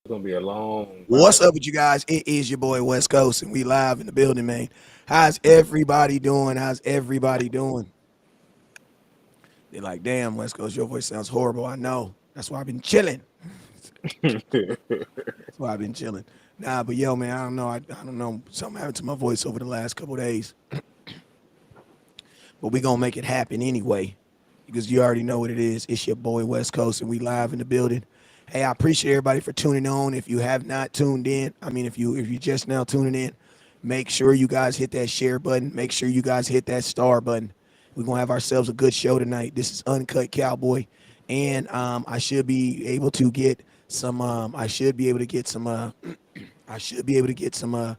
It's gonna be a long What's ride. up with you guys? It is your boy West Coast, and we live in the building, man. How's everybody doing? How's everybody doing? They're like, damn, West Coast, your voice sounds horrible. I know. That's why I've been chilling. That's why I've been chilling. Nah, but yo, man, I don't know. I don't know. Something happened to my voice over the last couple of days, but we gonna make it happen anyway, because you already know what it is. It's your boy West Coast, and we live in the building. Hey, I appreciate everybody for tuning on. If you have not tuned in, if you just now tuning in, make sure you guys hit that share button. Make sure you guys hit that star button. We're gonna have ourselves a good show tonight. This is Uncut Cowboy, and I should be able to get some. I should be able to get some. I should be able to get some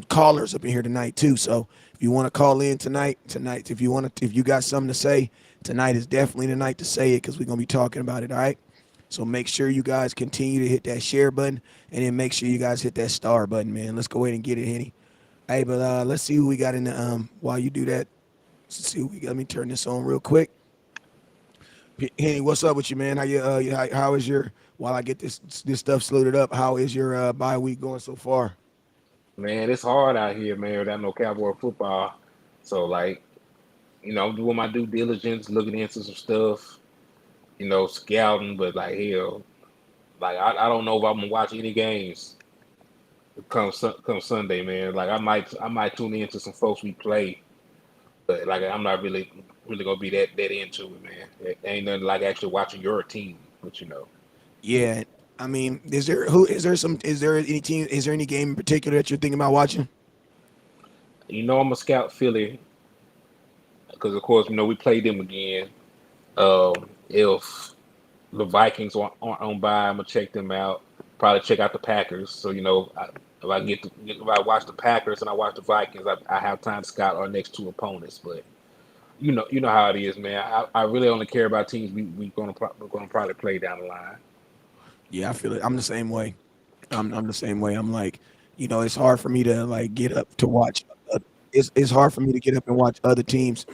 callers up in here tonight too. So if you want to call in tonight, if you got something to say, tonight is definitely the night to say it because we're gonna be talking about it. All right. So make sure you guys continue to hit that share button, and then make sure you guys hit that star button, man. Let's go ahead and get it, Henny. Hey, but let's see who we got in the while you do that. Let's see who we got. Let me turn this on real quick. Henny, what's up with you, man? How is your while I get this stuff loaded up? How is your bye week going so far? Man, it's hard out here, man, without no Cowboy football. So like, I'm doing my due diligence, looking into some stuff, scouting, but like hell, like I don't know if I'm gonna watch any games come Sunday, man. Like I might tune into some folks we play, but like I'm not really gonna be that into it, man. It ain't nothing like actually watching your team, but Yeah, I mean, is there any game in particular that you're thinking about watching? I'm a scout Philly because of course we played them again. If the Vikings aren't on by, I'm gonna check them out. Probably check out the Packers. So if if I watch the Packers and I watch the Vikings, I have time to scout our next two opponents. But you know how it is, man. I really only care about teams we're gonna probably play down the line. Yeah, I feel it. I'm the same way. I'm the same way. I'm like, it's hard for me to like get up to watch. It's hard for me to get up and watch other teams.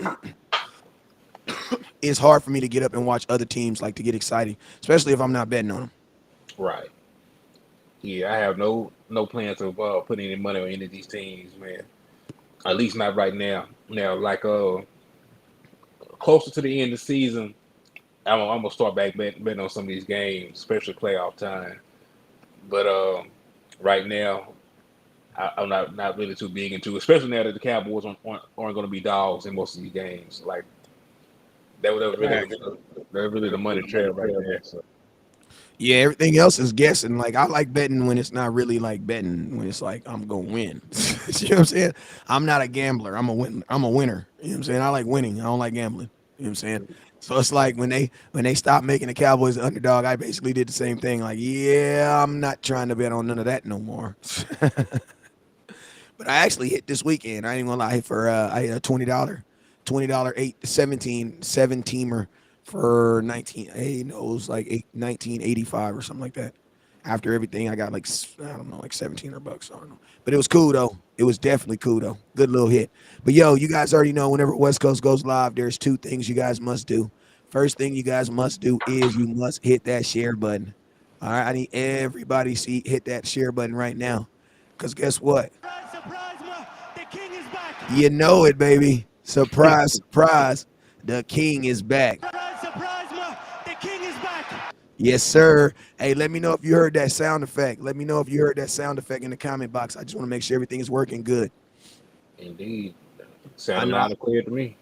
It's hard for me to get up and watch other teams like to get excited, especially if I'm not betting on them. Right. Yeah, I have no plans of putting any money on any of these teams, man. At least not right now. Now, like closer to the end of the season, I'm gonna start back betting on some of these games, especially playoff time. But right now, I'm not really too big into, it, especially now that the Cowboys aren't going to be dogs in most of these games. Like that was really the money trail right there. So Yeah, everything else is guessing. Like I like betting when it's not really like betting when it's like I'm gonna win. You know what I'm saying? I'm not a gambler. I'm a winner. You know what I'm saying? I like winning. I don't like gambling. You know what I'm saying? So it's like when they stopped making the Cowboys the underdog, I basically did the same thing. Like, yeah, I'm not trying to bet on none of that no more. But I actually hit this weekend. I ain't gonna lie. For I hit a $20 seven teamer for 19. Hey, no, it was like 1985 or something like that. After everything, I got like I don't know, like $1,700. I don't know, but it was cool though. It was definitely cool though. Good little hit. But yo, you guys already know whenever West Coast goes live, there's two things you guys must do. First thing you guys must do is you must hit that share button. All right, I need everybody see hit that share button right now. Cause guess what? Surprise, surprise, the king is back. You know it, baby. Surprise, surprise. The king is back. Surprise, surprise, the king is back. Yes, sir. Hey, let me know if you heard that sound effect. Let me know if you heard that sound effect in the comment box. I just want to make sure everything is working good. indeed, I sounded know loud and clear to me.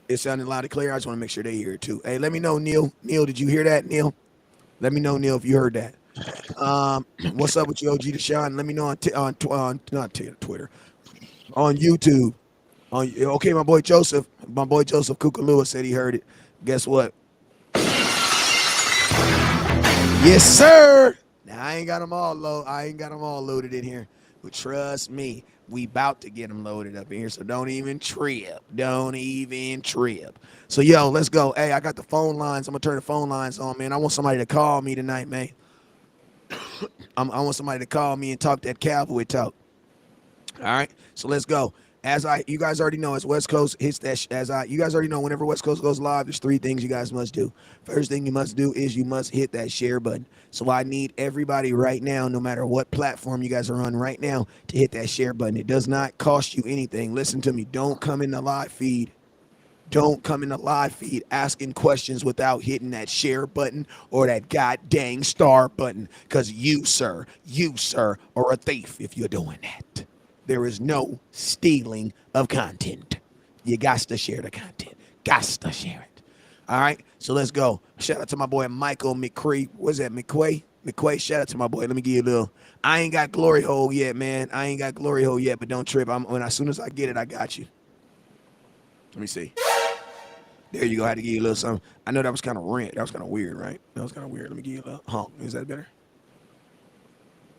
it sounded loud and clear. I just want to make sure they hear it too. Hey, let me know, Neil. Neil, did you hear that, Neil? Let me know, Neil, if you heard that. What's up with you, OG Deshaun? Let me know on not Twitter, on YouTube. Okay, my boy Joseph Kukalua said he heard it. Guess what? Yes, sir. Now I ain't got them all low. I ain't got them all loaded in here, but trust me, we about to get them loaded up in here. So don't even trip. Don't even trip. So yo, let's go. Hey, I got the phone lines. I'm gonna turn the phone lines on, man. I want somebody to call me tonight, man. I want somebody to call me and talk that cowboy talk. All right, so let's go. You guys already know, as West Coast hits that, you guys already know, whenever West Coast goes live, there's three things you guys must do. First thing you must do is you must hit that share button. So I need everybody right now, no matter what platform you guys are on right now, to hit that share button. It does not cost you anything. Listen to me. Don't come in the live feed. Don't come in the live feed asking questions without hitting that share button or that god dang star button. Because you, sir, are a thief if you're doing that. There is no stealing of content. You got to share the content. Got to share it. All right, so let's go. Shout out to my boy Michael McCree. What's that, McQuay? McQuay, shout out to my boy. Let me give you a little. I ain't got glory hole yet, man. I ain't got glory hole yet, but don't trip. As soon as I get it, I got you. Let me see. There you go. I had to give you a little something. I know that was kind of rent. That was kind of weird, right? That was kind of weird. Let me give you a little honk. Is that better?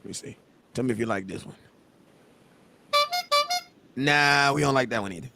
Let me see. Tell me if you like this one. Nah, we don't like that one either.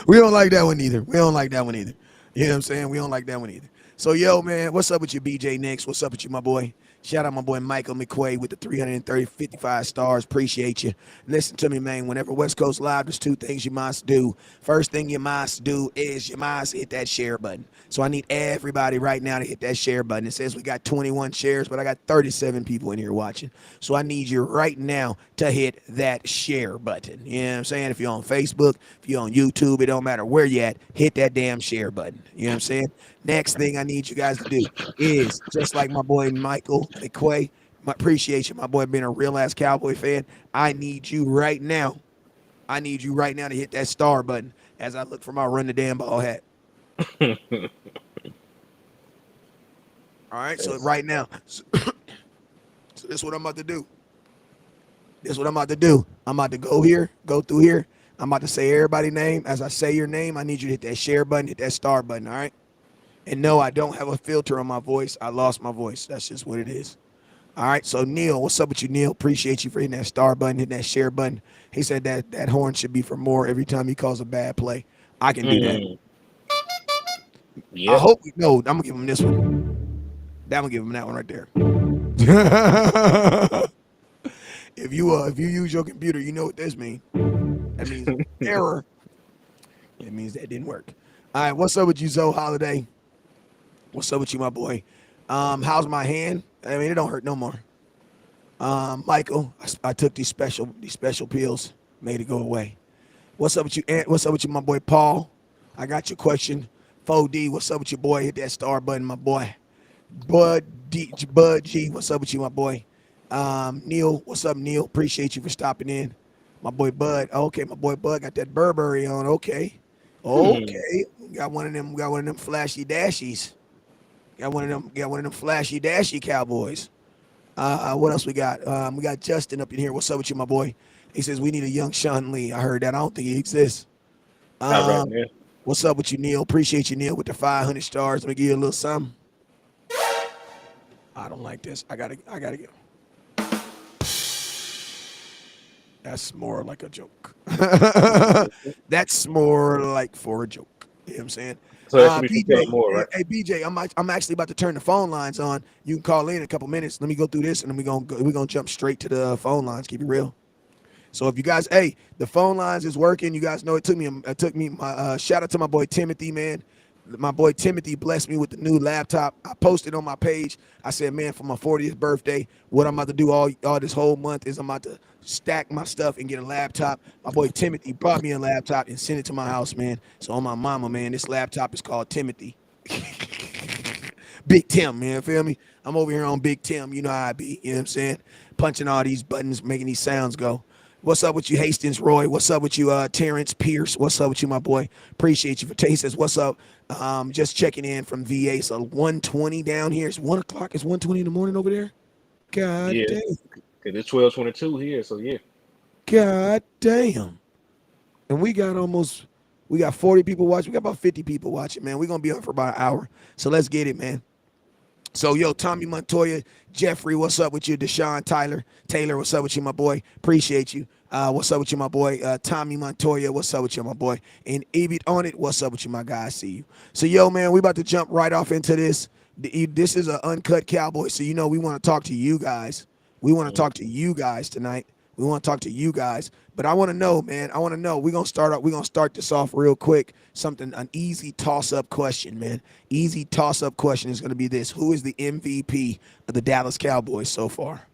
We don't like that one either. We don't like that one either. You know what I'm saying? We don't like that one either. So, yo, man, what's up with you, BJ Nix? What's up with you, my boy? Shout out my boy Michael McQuay with the 55 stars. Appreciate you. Listen to me, man. Whenever West Coast Live, there's two things you must do. First thing you must do is you must hit that share button. So I need everybody right now to hit that share button. It says we got 21 shares, but I got 37 people in here watching. So I need you right now to hit that share button. You know what I'm saying? If you're on Facebook, if you're on YouTube, it don't matter where you at, hit that damn share button. You know what I'm saying? Next thing I need you guys to do is, just like my boy Michael McQuay, appreciate you, my boy, being a real ass Cowboy fan. I need you right now. I need you right now to hit that star button as I look for my run the damn ball hat. All right, so right now, so this is what I'm about to do. This is what I'm about to do. I'm about to go through here. I'm about to say everybody's name. As I say your name, I need you to hit that share button, hit that star button, all right? And no, I don't have a filter on my voice. I lost my voice. That's just what it is. All right, so Neil, what's up with you, Neil? Appreciate you for hitting that star button, hitting that share button. He said that horn should be for more every time he calls a bad play. I can do that. I Yep. hope no. I'm gonna give him this one. I'm gonna give him that one right there. If you use your computer, you know what this means. That means error. It means that didn't work. All right, what's up with you, Zoe Holiday? What's up with you, my boy? How's my hand? I mean, it don't hurt no more. Michael, I took these special pills, made it go away. What's up with you, Ant? What's up with you, my boy Paul? I got your question. 4D, what's up with your boy? Hit that star button, my boy. Bud G, what's up with you, my boy? Neil, what's up, Neil? Appreciate you for stopping in. My boy Bud. Okay, my boy Bud got that Burberry on. Okay. Got one of them flashy dashies. Got one of them flashy dashy Cowboys. What else we got? We got Justin up in here. What's up with you, my boy? He says we need a young Sean Lee. I heard that. I don't think he exists. Not right now. What's up with you, Neil? Appreciate you, Neil, with the 500 stars. Let me give you a little something. I don't like this. I gotta get. That's more like a joke. That's more like for a joke. You know what I'm saying? So that should be BJ, more, right? hey BJ, I'm actually about to turn the phone lines on. You can call in a couple minutes. Let me go through this, and then we're gonna jump straight to the phone lines. Keep it real. So if you guys, hey, the phone lines is working. You guys know it took me my shout out to my boy Timothy, man. My boy Timothy blessed me with the new laptop. I posted on my page. I said, man, for my 40th birthday, what I'm about to do all this whole month is I'm about to stack my stuff and get a laptop. My boy Timothy brought me a laptop and sent it to my house, man. So on my mama, man, this laptop is called Timothy. Big Tim, man, feel me? I'm over here on Big Tim. You know how I be, you know what I'm saying? Punching all these buttons, making these sounds go. What's up with you, Hastings Roy? What's up with you, Terrence Pierce? What's up with you, my boy? Appreciate you for he says, what's up? Just checking in from VA. So 1:20 down here. It's 1 o'clock. It's 1:20 in the morning over there. God Yeah. damn. Cause it's 12:22 here, so yeah. God damn. And we got 40 people watching. We got about 50 people watching, man. We're gonna be on for about an hour. So let's get it, man. So, yo, Tommy Montoya, Jeffrey, what's up with you? Deshaun Taylor, what's up with you, my boy? Appreciate you. What's up with you, my boy? Tommy Montoya, what's up with you, my boy? And Evie on it, what's up with you, my guy? I see you. So, yo, man, we about to jump right off into this. This is an uncut Cowboy, so you know we want to talk to you guys. We want to talk to you guys tonight. We want to talk to you guys. But I want to know, man. I want to know. We're gonna start this off real quick. An easy toss-up question, man. Easy toss-up question is gonna be this: Who is the MVP of the Dallas Cowboys so far?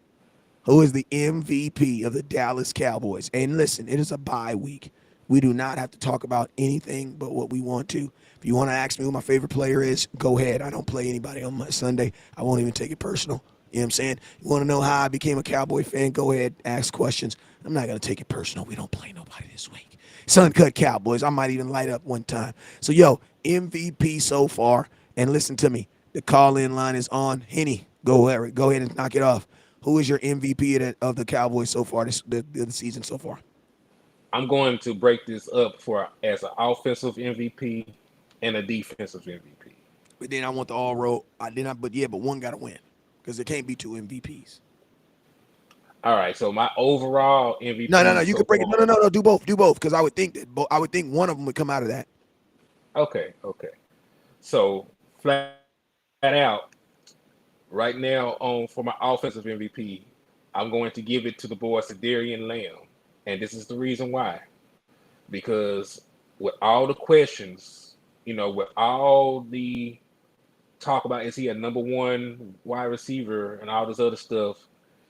Who is the MVP of the Dallas Cowboys? And listen, it is a bye week. We do not have to talk about anything but what we want to. If you want to ask me who my favorite player is, go ahead. I don't play anybody on my Sunday. I won't even take it personal. You know what I'm saying? You want to know how I became a Cowboy fan? Go ahead, ask questions. I'm not going to take it personal. We don't play nobody this week. Sun cut Cowboys. I might even light up one time. So, yo, MVP so far. And listen to me. The call-in line is on. Henny, go ahead and knock it off. Who is your MVP of the Cowboys so far the season so far? I'm going to break this up for as an offensive MVP and a defensive MVP. But then I want the all road. But one got to win because there can't be two MVPs. All right, so my overall No. MVP You so can break it. far. No. Do both. Because I would think I would think one of them would come out of that. Okay. So flat out, right now on for my offensive MVP, I'm going to give it to the boy Cedarian Lamb, and this is the reason why. Because with all the questions, with all the talk about is he a number one wide receiver and all this other stuff,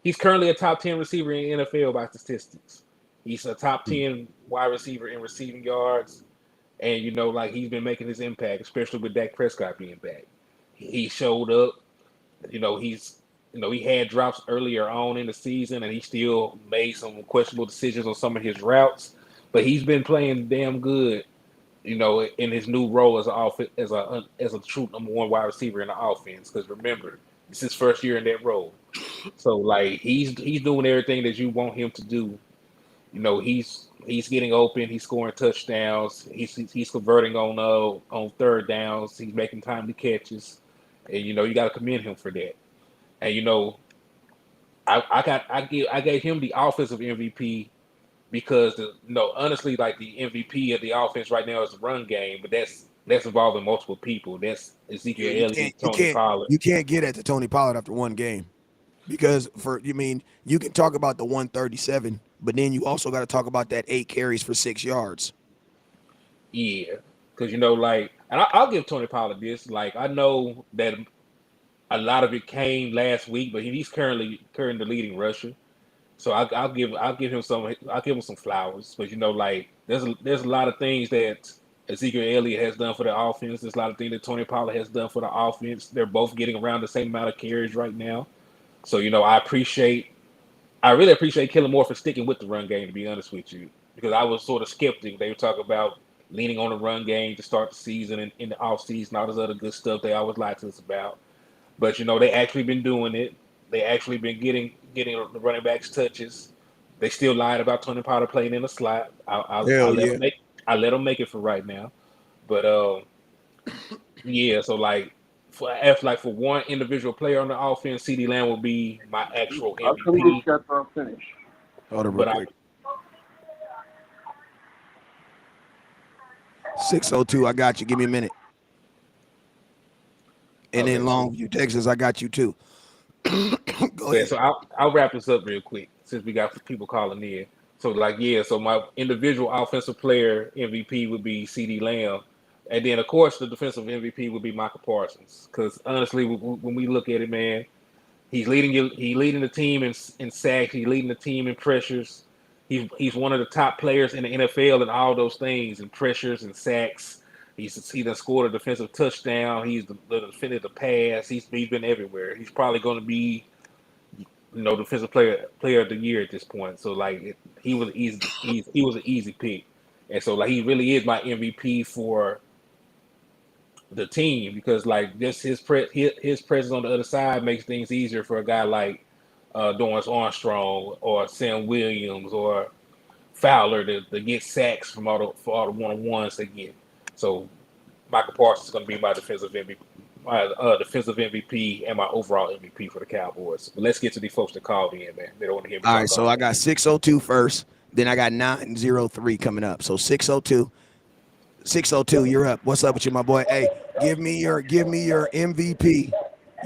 he's currently a top 10 receiver in the NFL by statistics. He's a top 10 wide receiver in receiving yards. And like he's been making his impact, especially with Dak Prescott being back. He showed up. He's he had drops earlier on in the season, and he still made some questionable decisions on some of his routes. But he's been playing damn good, in his new role as a true number one wide receiver in the offense. Because remember, it's his first year in that role, so like he's doing everything that you want him to do. He's getting open. He's scoring touchdowns. He's converting on third downs. He's making timely catches, and you got to commend him for that. And I gave him the offensive MVP because honestly, like the MVP of the offense right now is the run game, but that's involving multiple people. That's Yeah, Ezekiel Elliott, Tony Pollard. you can't get at to Tony Pollard after one game because you can talk about the 137, but then you also got to talk about that 8 carries for 6 yards. Yeah, because like, and I'll give Tony Pollard this. Like, I know that a lot of it came last week, but he's currently the leading rusher. So I'll give him some flowers. But like there's a lot of things that Ezekiel Elliott has done for the offense. There's a lot of things that Tony Pollard has done for the offense. They're both getting around the same amount of carries right now. So I really appreciate Kellen Moore for sticking with the run game. To be honest with you, because I was sort of skeptic. They were talking about leaning on the run game to start the season and in the off season, all this other good stuff they always lie to us about. But they actually been doing it. They actually been getting the running backs touches. They still lied about Tony Pollard playing in the slot. I Hell let yeah. them make it for right now. But yeah. So for one individual player on the offense, CD Lamb will be my actual How come this MVP. got unfinished? Hold on real But quick. 602, I got you. Give me a minute. And okay. then Longview, Texas, I got you too. Go Yeah, ahead. so I'll wrap this up real quick since we got people calling in. So so my individual offensive player MVP would be CD Lamb, and then of course the defensive MVP would be Michael Parsons. Because honestly, when we look at it, man, he leading the team in sacks, he's leading the team in pressures. He's one of the top players in the NFL in all those things, in pressures and sacks. He done scored a defensive touchdown. He's defended the pass. He's been everywhere. He's probably going to be defensive player of the year at this point. So he was he was an easy pick, and so he really is my MVP for the team because just his presence on the other side makes things easier for a guy like Dorrance Armstrong or Sam Williams or Fowler to get sacks for all the one on ones they get. So Michael Parsons is going to be my defensive MVP and my overall MVP for the Cowboys. But let's get to these folks that called in, man. They don't want to hear me All talk right, all so I day. got 602 first, then I got 903 coming up. So 602, you're up. What's up with you, my boy? Hey, give me your MVP,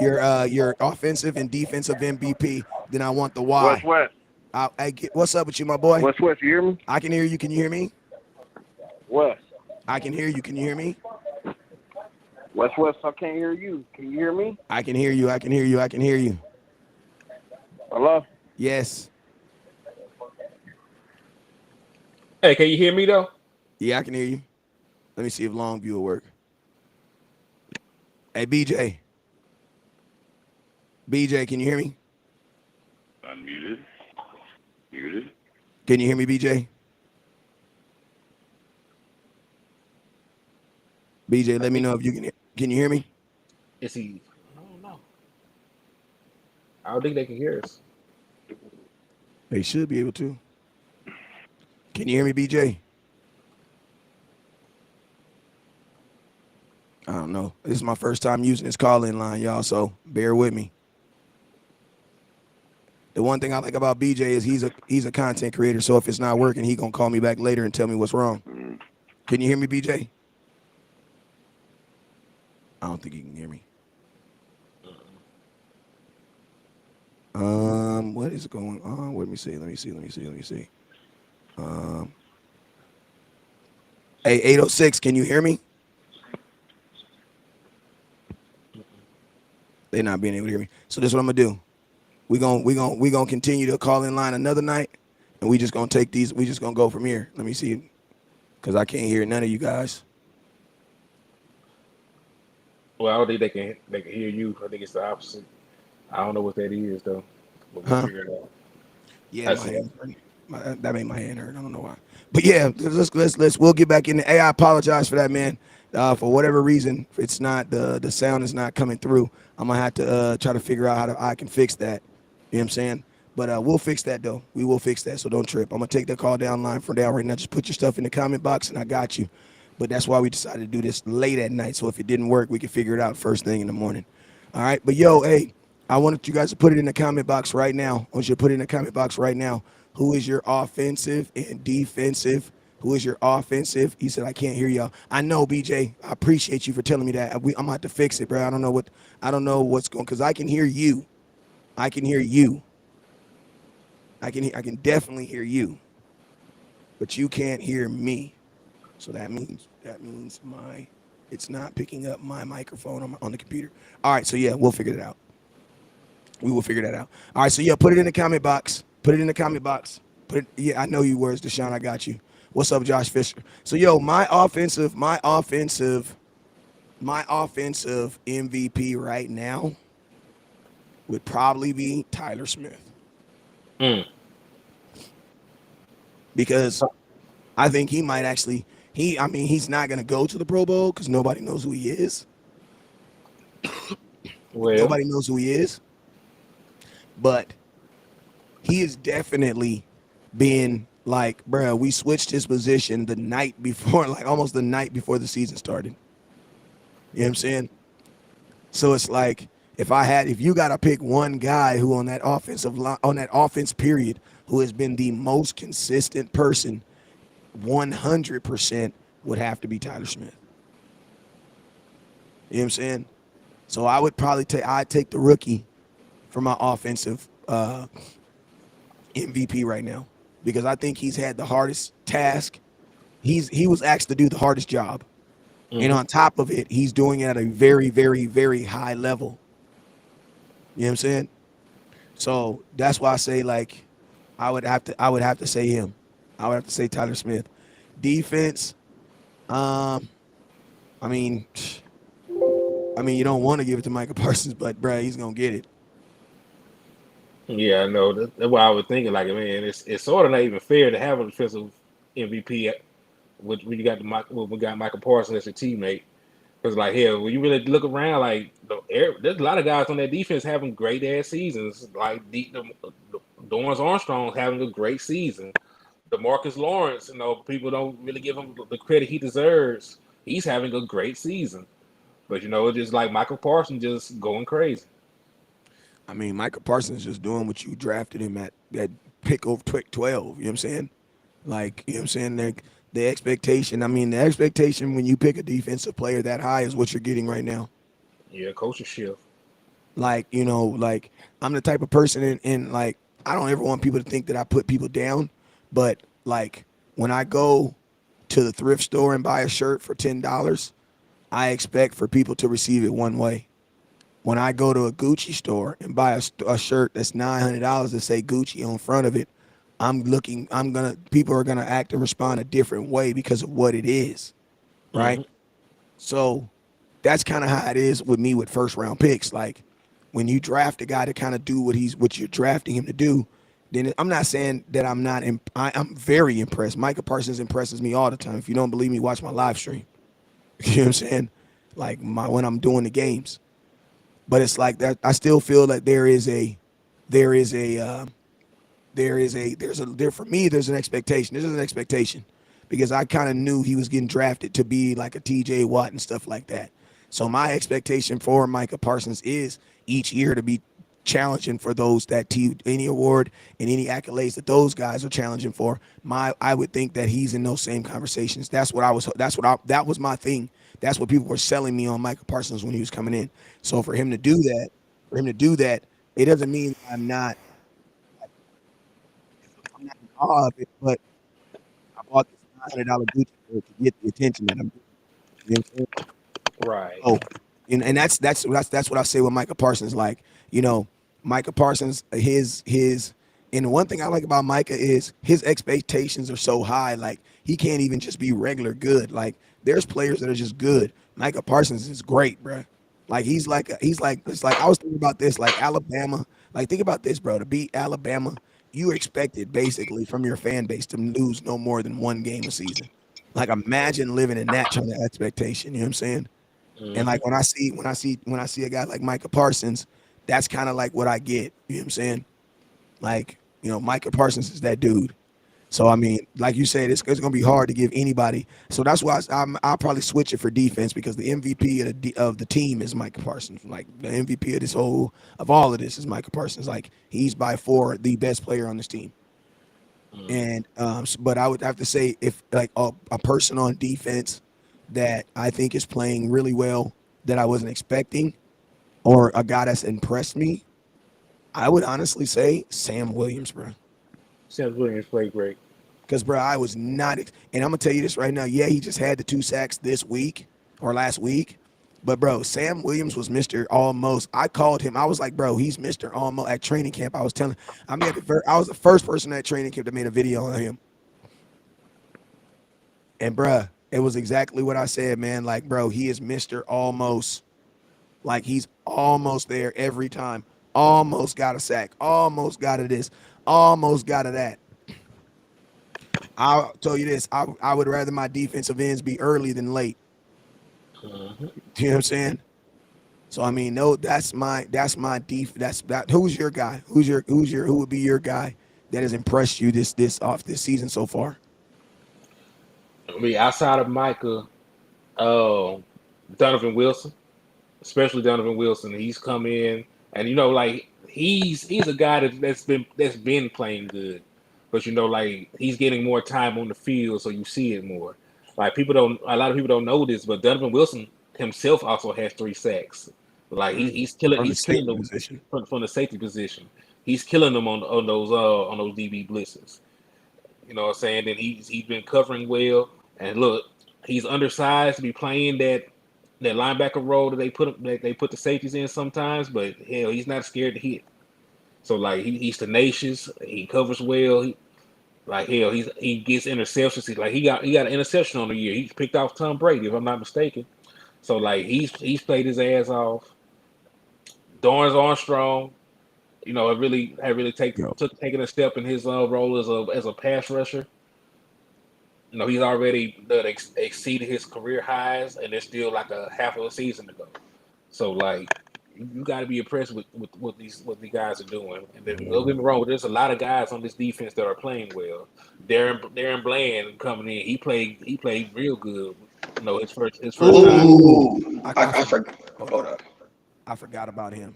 your offensive and defensive MVP. Then I want the why. West. What's up with you, my boy? West, you hear me? I can hear you. Can you hear me? West. I can hear you. Can you hear me? West, I can't hear you. Can you hear me? I can hear you. I can hear you. I can hear you. Hello? Yes. Hey, can you hear me though? Yeah, I can hear you. Let me see if Longview will work. Hey, BJ. BJ, can you hear me? Unmuted. Muted. Can you hear me, BJ? BJ, I let me think know if you can. Can you hear me? it's he. I don't know. I don't think they can hear us. They should be able to. Can you hear me, BJ? I don't know. This is my first time using this call-in line, y'all, so bear with me. The one thing I like about BJ is he's a content creator, so if it's not working, he gonna call me back later and tell me what's wrong. Mm. Can you hear me, BJ? I don't think he can hear me. What is going on? Let me see. Um, hey, 806, can you hear me? They're not being able to hear me. So this is what I'm gonna do. We gonna continue to call in line another night, and we just gonna take these. We just gonna go from here. Let me see, because I can't hear none of you guys. Well, I don't think they can hear you. I think it's the opposite. I don't know what that is though, but we'll Huh? figure it out. Yeah, I my see. hand. That made my hand hurt. I don't know why. But yeah, let's we'll get back in. Hey, I apologize for that, man. For whatever reason, it's not the sound is not coming through. I'm gonna have to try to figure out how I can fix that. You know what I'm saying? But we'll fix that though. We will fix that. So don't trip. I'm gonna take the call down line for down right now. Just put your stuff in the comment box, and I got you. But that's why we decided to do this late at night. So if it didn't work, we could figure it out first thing in the morning. All right. But yo, hey, I wanted you guys to put it in the comment box right now. I want you to put it in the comment box right now. Who is your offensive and defensive? Who is your offensive? He said, I can't hear y'all. I know, BJ. I appreciate you for telling me that. I'm gonna have to fix it, bro. I don't know what's going, because I can hear you. I can hear you. I can definitely hear you. But you can't hear me. So that means it's not picking up my microphone on the computer. All right, so yeah, we'll figure it out. We will figure that out. All right, so yeah, put it in the comment box. Put it in the comment box. Yeah, I know you words, Deshaun. I got you. What's up, Josh Fisher? So yo, my offensive MVP right now would probably be Tyler Smith, Mm. because I think he might actually. He's not gonna go to the Pro Bowl because nobody knows who he is. Well, Nobody knows who he is, but he is definitely been like, bro, we switched his position the night before, like almost the night before the season started. You know what I'm saying? So it's like, if you got to pick one guy who on that offense period, who has been the most consistent person, 100% would have to be Tyler Smith. You know what I'm saying? So I would probably I'd take the rookie for my offensive MVP right now, because I think he's had the hardest task. He was asked to do the hardest job, and hmm on top of it, he's doing it at a very, very, very high level. You know what I'm saying? So that's why I say, like, I would have to say him. I would have to say Tyler Smith. Defense, um, I mean, you don't want to give it to Micah Parsons, but bruh, he's gonna get it. yeah, I know. That's why I was thinking. Like, man, it's sort of not even fair to have a defensive MVP when you got when we got Michael Parsons as a teammate. Because like, hell, when you really look around, like there's a lot of guys on that defense having great ass seasons. Like the Dorrance Armstrong having a great season. DeMarcus Lawrence, people don't really give him the credit he deserves. He's having a great season. But it's just like Michael Parsons just going crazy. I mean, Micah Parsons just doing what you drafted him at that pick over pick 12. You know what I'm saying? Like, you know what I'm saying? The expectation when you pick a defensive player that high is what you're getting right now. Yeah, coaching shift. Like, like I'm the type of person in like I don't ever want people to think that I put people down, but like when I go to the thrift store and buy a shirt for $10, I expect for people to receive it one way. When I go to a Gucci store and buy a shirt that's $900 to say Gucci on front of it, people are gonna act and respond a different way because of what it is, right? Hmm. So that's kind of how it is with me with first round picks. Like when you draft a guy to kind of do what you're drafting him to do, then I'm not saying that I'm not. I'm very impressed. Micah Parsons impresses me all the time. If you don't believe me, watch my live stream. You know what I'm saying? Like when I'm doing the games, but it's like that. I still feel like there is a there for me there's an expectation. There's an expectation because I kind of knew he was getting drafted to be like a TJ Watt and stuff like that. So my expectation for Micah Parsons is each year to be challenging for those any award and any accolades that those guys are challenging for. I would think that he's in those same conversations. That was my thing. That's what people were selling me on Micah Parsons when he was coming in. So for him to do that, it doesn't mean I'm not in awe of it, but I bought this $900 Gucci shirt to get the attention that I'm getting. You know what I'm saying? Right. Oh, and that's what I say with Micah Parsons. Like, you know, Micah Parsons, and the one thing I like about Micah is his expectations are so high. Like he can't even just be regular good. Like there's players that are just good. Micah Parsons is great, bro. Like it's like I was thinking about this. Like Alabama. Like think about this, bro. To beat Alabama, you expected basically from your fan base to lose no more than one game a season. Like imagine living in that kind of expectation. You know what I'm saying? And Hmm. like when I see a guy like Micah Parsons, that's kind of like what I get. You know what I'm saying? Like, Micah Parsons is that dude. So I mean, like you said, it's gonna be hard to give anybody. So that's why I'll probably switch it for defense because the MVP of the team is Micah Parsons. Like the MVP of all of this is Micah Parsons. Like he's by far the best player on this team. And but I would have to say if like a person on defense that I think is playing really well that I wasn't expecting, or a guy that's impressed me, I would honestly say Sam Williams, bro. Sam Williams played great. Because bro, I was not, and I'm gonna tell you this right now. Yeah, he just had the 2 sacks this week or last week, but bro, Sam Williams was Mister Almost. I called him. I was like, bro, he's Mister Almost at training camp. I was the first person at training camp that made a video on him. And bruh, it was exactly what I said, man. Like, bro, he is Mr. Almost. Like he's almost there every time. Almost got a sack. Almost got a this. Almost got a that. I'll tell you this. I would rather my defensive ends be early than late. Hmm. You know what I'm saying? So I mean, no, that's my who's your guy? Who would be your guy that has impressed you this season so far? I mean, outside of Micah, uh, Donovan Wilson, especially Donovan Wilson, he's come in and like he's a guy that's been playing good, but like he's getting more time on the field, so you see it more. Like a lot of people don't know this, but Donovan Wilson himself also has 3 sacks. Like Mm. From the he's killing safety them position. from the safety position. He's killing them on those DB blitzes. You know what I'm saying? Then he's been covering well. And look, he's undersized to be playing that linebacker role that they put the safeties in sometimes, but hell, he's not scared to hit. So like he's tenacious. He covers well. Like hell, he gets interceptions. He got an interception on the year. He picked off Tom Brady, if I'm not mistaken. So like he's played his ass off. Dorrance Armstrong, have really Yo. taken a step in his role as a pass rusher. He's already done exceeded his career highs, and there's still like a half of a season to go. So like, you got to be impressed with what these guys are doing. And then don't get me wrong, there's a lot of guys on this defense that are playing well. Darren Bland coming in, he played real good. His first time. Ooh, Ooh, I I forgot. forgot. Hold Hold up, up. I forgot about him.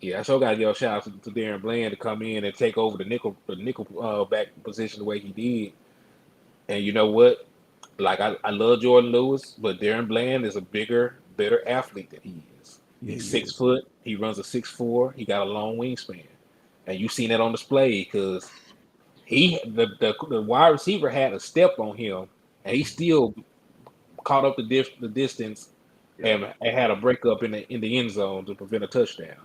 Yeah, I sure got to give a shout out to Darren Bland to come in and take over the nickel back position the way he did. And you know what? Like I love Jordan Lewis, but Darren Bland is a bigger, better athlete than he is. Yeah, He's he six is. foot. He runs a 6'4". He got a long wingspan. and you seen that on display because the wide receiver had a step on him, and he still caught up the distance Yeah. and had a breakup in the end zone to prevent a touchdown.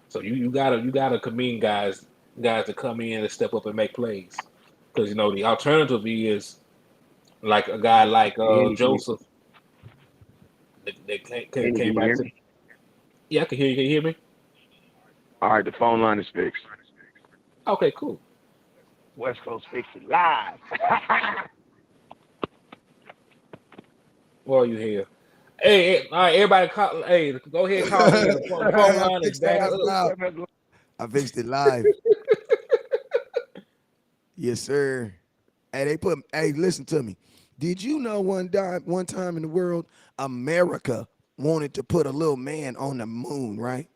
So you gotta commend guys to come in and step up and make plays because the alternative is like a guy like Any, Joseph that any, came can you back hear to. me? Yeah, I can hear you. Can you hear me? All right, the phone line is fixed. Okay, cool. West Coast Fix It live. Well, you here? Hey, all right, everybody, hey, go ahead, call in. The phone I line is fixed that back out up. loud. I fixed it live. Yes, sir. Hey, hey, listen to me. Did you know one time in the world, America wanted to put a little man on the moon, right?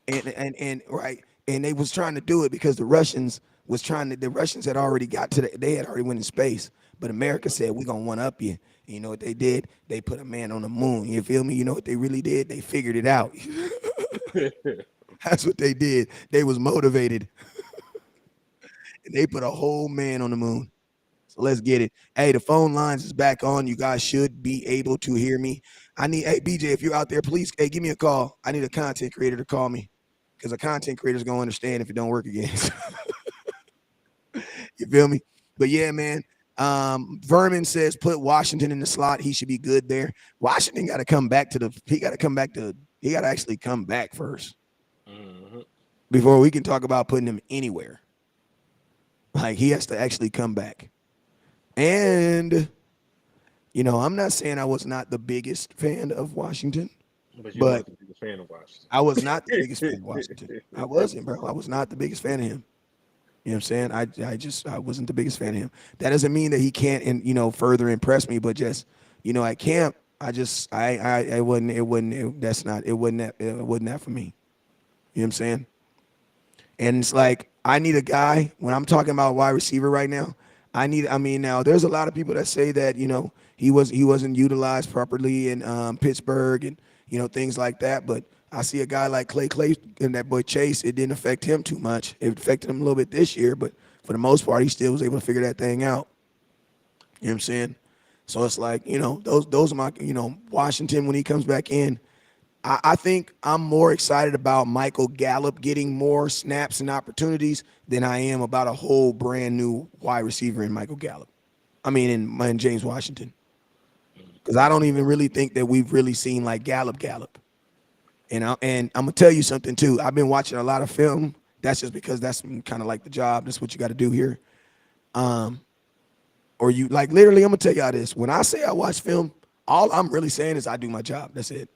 And right, and they was trying to do it because the Russians had already got they had already went in space, but America said we're gonna one up you. And you know what they did? They put a man on the moon. You feel me? You know what they really did? They figured it out. That's what they did. They was motivated, and they put a whole man on the moon. So let's get it. Hey, the phone lines is back on. You guys should be able to hear me. Hey, BJ, if you're out there, please, hey, give me a call. I need a content creator to call me because a content creator is going to understand if it don't work again. You feel me? But yeah, man. Vermin says put Washington in the slot. He should be good there. Washington got to come back to he got to actually come back first Mhm. before we can talk about putting him anywhere. Like he has to actually come back. And I'm not saying I was not the biggest fan of Washington, But you but weren't the biggest fan of Washington. I was not the biggest fan of Washington. I wasn't, bro. I was not the biggest fan of him. You know what I'm saying? I wasn't the biggest fan of him. That doesn't mean that he can't and further impress me, but just at camp, I wasn't that's not it wasn't that for me. You know what I'm saying? And it's like I need a guy when I'm talking about wide receiver right now. Now there's a lot of people that say that he wasn't utilized properly in Pittsburgh and things like that. But I see a guy like Clay and that boy Chase. It didn't affect him too much. It affected him a little bit this year, but for the most part, he still was able to figure that thing out. You know what I'm saying? So it's like those are my Washington when he comes back in. I think I'm more excited about Michael Gallup getting more snaps and opportunities than I am about a whole brand new wide receiver in Michael Gallup. I mean, in James Washington, because I don't even really think that we've really seen like Gallup. And I'm gonna tell you something too. I've been watching a lot of film. That's just because that's kind of like the job. That's what you got to do here. Um, or you like literally. I'm gonna tell y'all this. When I say I watch film, all I'm really saying is I do my job. That's it.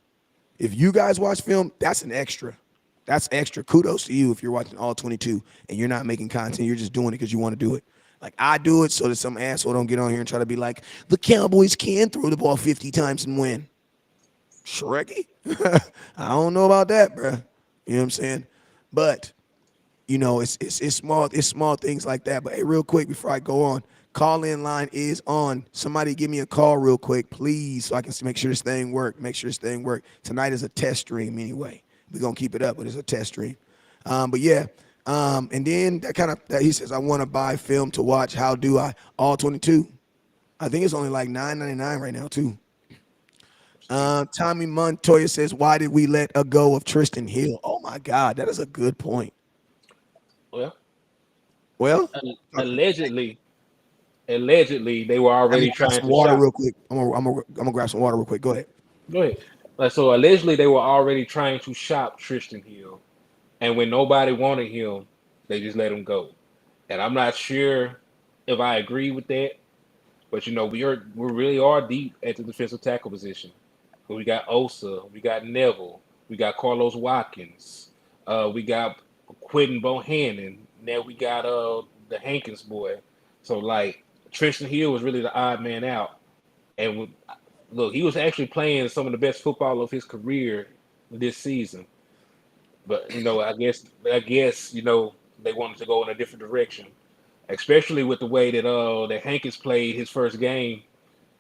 If you guys watch film, that's an extra. That's extra. Kudos to you if you're watching all 22 and you're not making content. You're just doing it because you want to do it. Like I do it so that some asshole don't get on here and try to be like, the Cowboys can throw the ball 50 times and win. Shrekky? I don't know about that, bro. You know what I'm saying? But it's small things like that. But hey, real quick before I go on, call in line is on. Somebody give me a call real quick, please, so I can make sure this thing work. Make sure this thing work. Tonight is a test stream anyway. We're gonna keep it up, but it's a test stream. But yeah. And then that he says, I want to buy film to watch. How do I? All 22. I think it's only like $9.99 right now, too. Tommy Montoya says, why did we let a go of Tristan Hill? Oh my God, that is a good point. Well, Well, allegedly, they were let me already grab trying some to water shop. real quick. I'm gonna grab some water real quick. Go ahead. Go ahead. Like so, allegedly they were already trying to shop Tristan Hill, and when nobody wanted him, they just let him go. And I'm not sure if I agree with that, but we really are deep at the defensive tackle position. We got Osa, we got Neville, we got Carlos Watkins, we got Quentin Bohannon. Now we got the Hankins boy. So like Tristan Hill was really the odd man out, and look, he was actually playing some of the best football of his career this season. But I guess they wanted to go in a different direction, especially with the way that Hankins played his first game.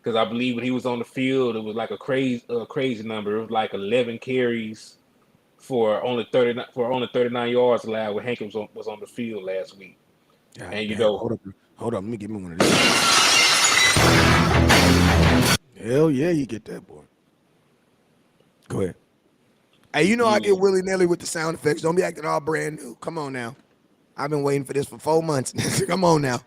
Because I believe when he was on the field, it was like a crazy number. It was like 11 carries for only 39 yards allowed when Hankins was on the field last week. God And you damn. know, Hold up. Let me give me one of these. Hell yeah, you get that, boy. Go ahead. Hey, you know I get you willy nilly with the sound effects. Don't be acting all brand new. Come on now. I've been waiting for this for 4 months. Come on now.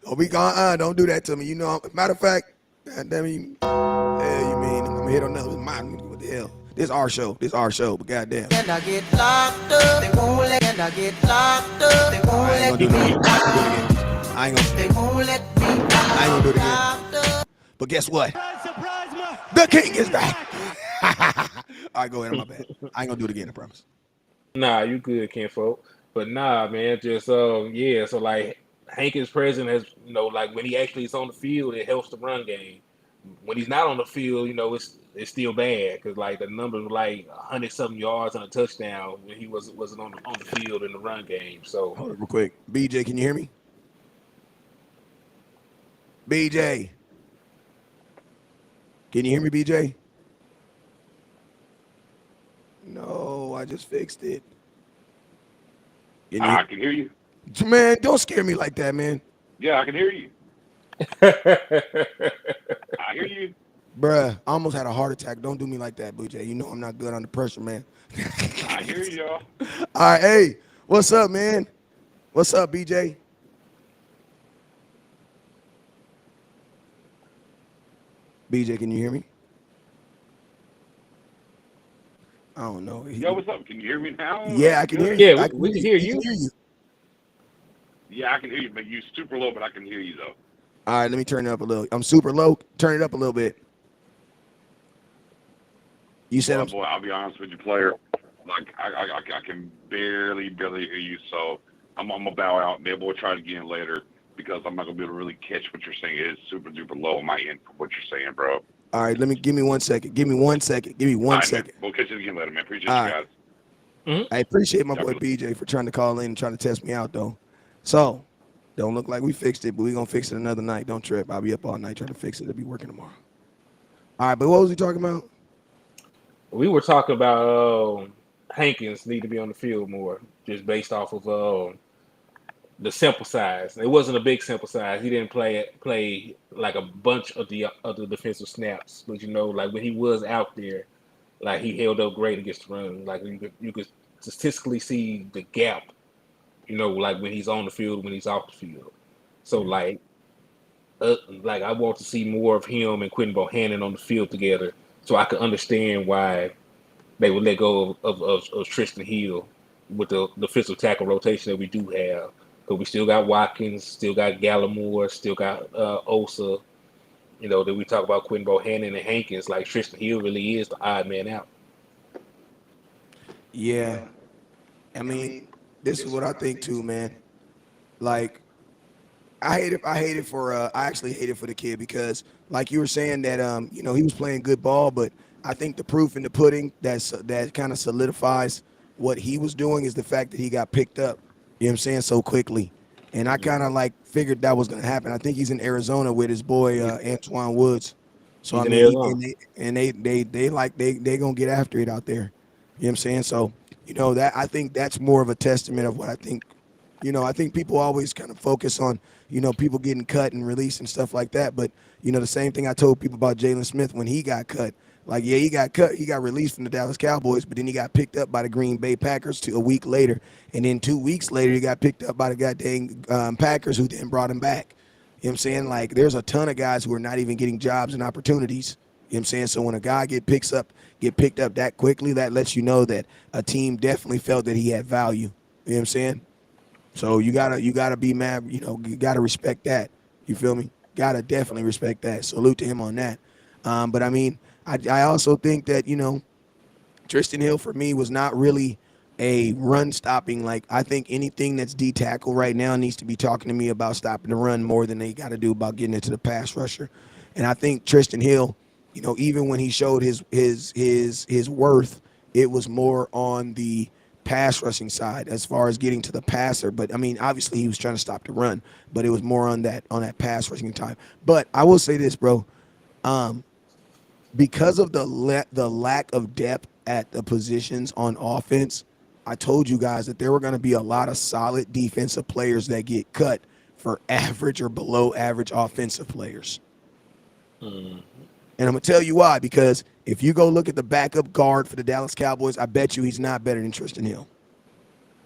Oh, we gone. Don't do that to me. You know. Matter of fact, God damn you. Hell, you mean I'm gonna hit on another? What the hell? This our show. This our show. But goddamn. And I get locked up. They won't let. And I get locked up. They won't I ain't let gonna do me it again. I ain't gonna do it out. again. I ain't gonna. They won't let me I ain't gonna do it again. out. But guess what? Surprise, surprise, The king is back. All right, go ahead. I'm my bad. I ain't gonna do it again. I promise. Nah, you good, kinfolk. But nah, man, just yeah. So like Hankins' presence has, like when he actually is on the field, it helps the run game. When he's not on the field, it's still bad because like the numbers were like 100 something yards and a touchdown when he wasn't on the field in the run game. So Hold up, real quick. BJ, can you hear me? BJ, can you hear me, BJ? No, I just fixed it. Can you? I can hear you. Man, don't scare me like that, man. Yeah, I can hear you. I hear you. Bruh, I almost had a heart attack. Don't do me like that, BJ. You know I'm not good under pressure, man. I hear you, y'all. All right, hey, what's up, man? What's up, BJ? BJ, can you hear me? I don't know. Yo, what's up? Can you hear me now? Yeah, I We can hear good? you. yeah, I we, can we hear can you. hear He can you. hear you. Yeah, I can hear you, but you super low, but I can hear you though. All right, let me turn it up a little. I'm super low. Turn it up a little bit. You said I'm. Boy, I'll be honest with you, player. Like I can barely hear you. So I'm gonna bow out. Maybe we'll try it again later because I'm not gonna be able to really catch what you're saying. It is super duper low on my end for what you're saying, bro. All right, give me 1 second. Give me 1 second. Give me All one right, man. second. We'll catch you again later, man. Appreciate All you right. guys. Mhm. I appreciate my Y'all boy be BJ for trying to call in and trying to test me out though. So don't look like we fixed it, but we're gonna fix it another night. Don't trip. I'll be up all night trying to fix it. I'll be working tomorrow. All right, but what was he talking about? We were talking about Hankins need to be on the field more, just based off of the sample size. It wasn't a big sample size. He didn't play like a bunch of the defensive snaps, but like when he was out there, like he held up great against the run. Like you could statistically see the gap. Like when he's on the field, when he's off the field. So like I want to see more of him and Quentin Bohannon on the field together, so I could understand why they would let go of Tristan Hill with the defensive tackle rotation that we do have. Because we still got Watkins, still got Gallimore, still got Osa. That we talk about Quentin Bohannon and Hankins. Like Tristan Hill really is the odd man out. Yeah, I mean, this is what I think too, man. Like I actually hate it for the kid because like you were saying that he was playing good ball, but I think the proof in the pudding that kind of solidifies what he was doing is the fact that he got picked up, you know what I'm saying, so quickly. And I Mhm. kind of like figured that was going to happen. I think he's in Arizona with his boy He's, Antoine Woods. So I he's in mean, Arizona. they going to get after it out there. You know what I'm saying? So, that I think that's more of a testament of what I think. I think people always kind of focus on people getting cut and released and stuff like that. But, the same thing I told people about Jalen Smith when he got cut. Like, yeah, he got cut. He got released from the Dallas Cowboys, but then he got picked up by the Green Bay Packers a week later. And then 2 weeks later, he got picked up by the goddamn Packers, who then brought him back. You know what I'm saying? Like, there's a ton of guys who are not even getting jobs and opportunities. You know what I'm saying? So when a guy get picked up that quickly, that lets you know that a team definitely felt that he had value. You know what I'm saying? So you gotta be mad, you gotta respect that. You feel me? Gotta definitely respect that. Salute to him on that. But I mean, I also think that, Tristan Hill for me was not really a run stopping. Like I think anything that's D tackle right now needs to be talking to me about stopping the run more than they got to do about getting into the pass rusher. And I think Tristan Hill, even when he showed his worth, it was more on the pass rushing side as far as getting to the passer. But I mean, obviously he was trying to stop the run, but it was more on that pass rushing time. But I will say this, bro. Um, because of the lack of depth at the positions on offense, I told you guys that there were going to be a lot of solid defensive players that get cut for average or below average offensive players. Mm, And I'm going to tell you why, because if you go look at the backup guard for the Dallas Cowboys, I bet you he's not better than Tristan Hill.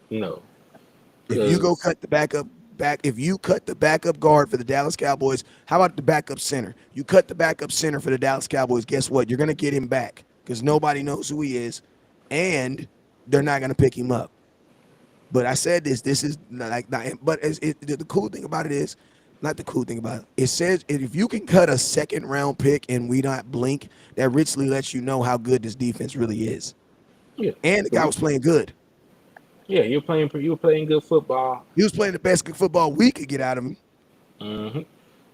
no, If you go because cut the if you cut the backup guard for the Dallas Cowboys, how about the backup center? You cut the backup center for the Dallas Cowboys, guess what? You're going to get him back because nobody knows who he is, and they're not going to pick him up. But I said this is like, not, but the cool thing about it is, not the cool thing about it, it says if you can cut a second round pick and we not blink, that richly lets you know how good this defense really is. yeah, And the guy was playing good. yeah, you're playing good football. He was playing the best football we could get out of him. Hmm.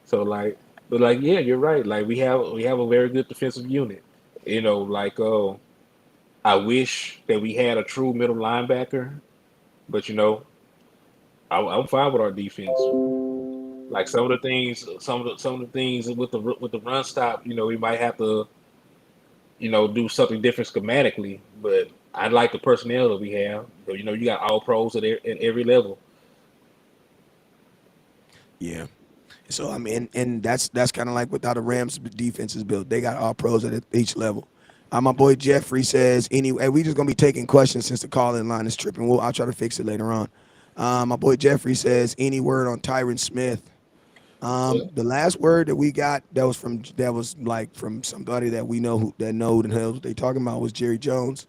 So like, but like, yeah, you're right. Like we have a very good defensive unit. Like I wish that we had a true middle linebacker, but I'm fine with our defense. Like some of the things with the run stop, we might have to, do something different schematically. But I like the personnel that we have. You got all pros at every level. Yeah. So I mean, and that's kind of like what how the Rams defense is built. They got all pros at each level. My boy Jeffrey says anyway. We just gonna be taking questions since the call in line is tripping. I'll try to fix it later on. My boy Jeffrey says any word on Tyron Smith. Well, The last word that we got that was like from somebody that we know that know and knows what they talking about was Jerry Jones,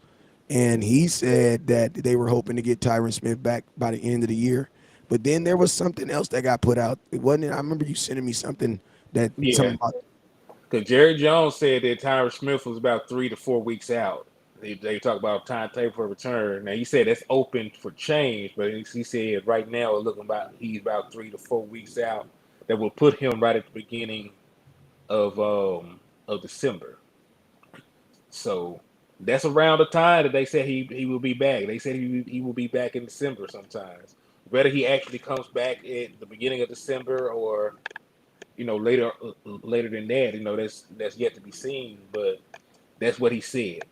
and he said that they were hoping to get Tyron Smith back by the end of the year. But then there was something else that got put out. It wasn't. I remember you sending me something that yeah, something about. because Jerry Jones said that Tyron Smith was about 3 to 4 weeks out. They talk about timetable for return. Now he said that's open for change, but he said right now it's looking about he's about 3 to 4 weeks out. That will put him right at the beginning of December. So that's around the time that they said he will be back. They said he will be back in December sometimes. Whether he actually comes back at the beginning of December or later than that, that's yet to be seen. But that's what he said.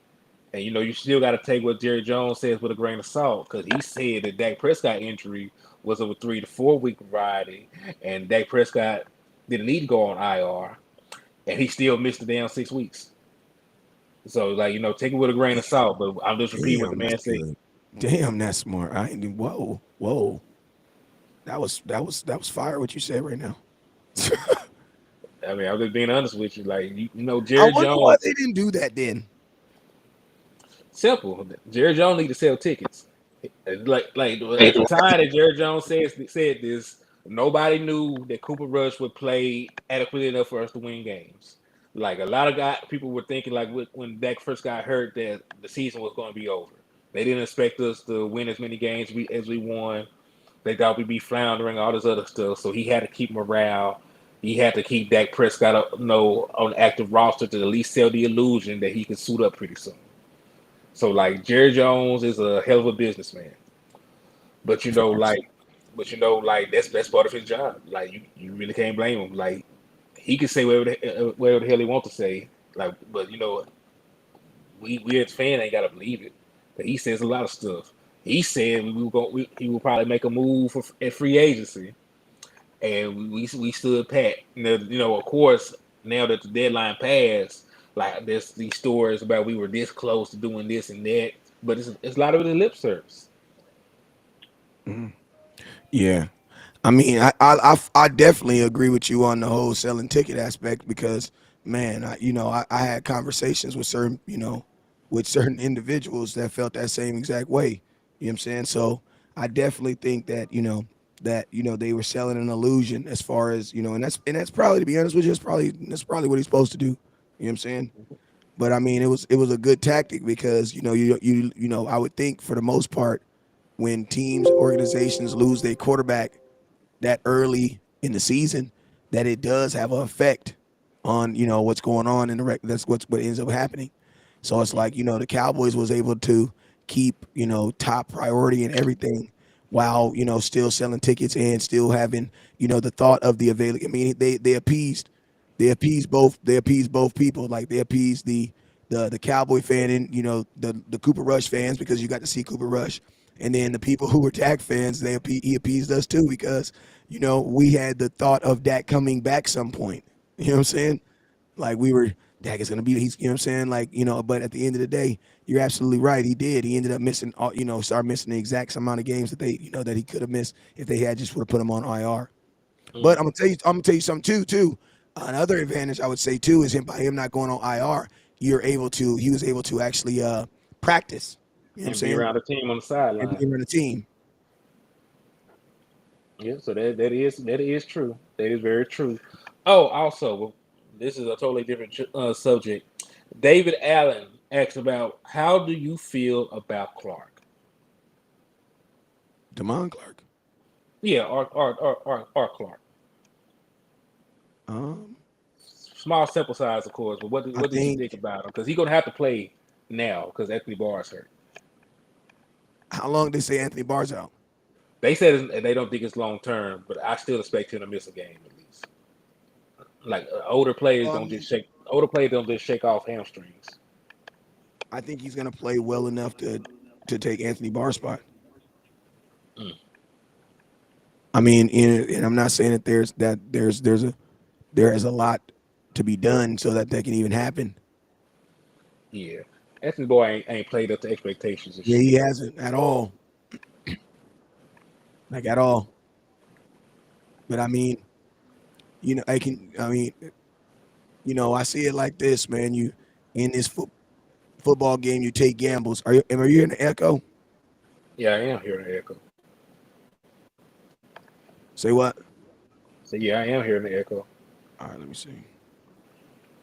And you still got to take what Jerry Jones says with a grain of salt because he said that Dak Prescott injury was of a 3 to 4 week variety, and Dak Prescott didn't need to go on IR, and he still missed the damn 6 weeks. So like take it with a grain of salt. But I'm just repeating what the Damn, that's man said. good. Damn, that's smart. I ain't. Whoa. That was fire. What you said right now. I mean, I'm just being honest with you. Like I Jerry wonder why Jones. they didn't do that then. Simple. Jerry Jones need to sell tickets. Like at the time that Jerry Jones said this, nobody knew that Cooper Rush would play adequately enough for us to win games. Like a lot of people were thinking like when Dak first got hurt that the season was going to be over. They didn't expect us to win as many games as we won. They thought we'd be floundering, all this other stuff. So he had to keep morale. He had to keep Dak Prescott on active roster to at least sell the illusion that he could suit up pretty soon. So like Jerry Jones is a hell of a businessman, but like that's part of his job. Like you really can't blame him. Like he can say whatever the hell he wants to say. Like, but we as fans ain't gotta believe it. But he says a lot of stuff. He said he will probably make a move at free agency, and we stood pat. Of course, now that the deadline passed, like there's these stories about we were this close to doing this and that, but it's a lot of it is lip service. Mhm. Yeah. I mean, I definitely agree with you on the whole selling ticket aspect because, man, I had conversations with certain individuals that felt that same exact way. You know what I'm saying? So I definitely think that they were selling an illusion as far as and that's probably, to be honest with you, that's probably what he's supposed to do. You know what I'm saying? But I mean, it was a good tactic because I would think for the most part when teams organizations lose their quarterback that early in the season that it does have an effect on what's going on in the that's what ends up happening. So it's like the Cowboys was able to keep top priority and everything while still selling tickets and still having the thought of the available. I mean they appeased both people, like they appeased the the Cowboy fan and the Cooper Rush fans because you got to see Cooper Rush, and then the people who were Dak fans he appeased us too because we had the thought of Dak coming back some point. You know what I'm saying? Like we were Dak is gonna be he's you know what I'm saying like but at the end of the day you're absolutely right he did he ended up missing started missing the exact amount of games that they that he could have missed if they had just would have put him on IR. But Mm. I'm gonna tell you something too. Another advantage I would say too is by him not going on IR, he was able to actually practice. You know what I'm And be saying? around the team on the And sideline. be around the team. Yeah, so that is true. That is very true. Oh, also, well, this is a totally different subject. David Allen asked about how do you feel about Clark? Damon Clark. Yeah, R Clark. Um, Small sample size, of course, but what I what did you think think about him? Because he's gonna have to play now because Anthony Barr is hurt. how long did they say Anthony Barr's out? They said they don't think it's long term, but I still expect him to miss a game at least. Like Um, older players don't just shake off hamstrings. I think he's gonna play well enough to take Anthony Barr's spot. Mm, I mean, and I'm not saying that there is a lot to be done so that can even happen. yeah, Anthony Barr ain't played up to expectations this Yeah, year. he hasn't at all, like at all. But I mean, I can. I mean, I see it like this, man. You in this football game, you take gambles. Are you in the echo? Yeah, I am hearing the echo. Say what? So yeah, I am hearing the echo. All right, let me see.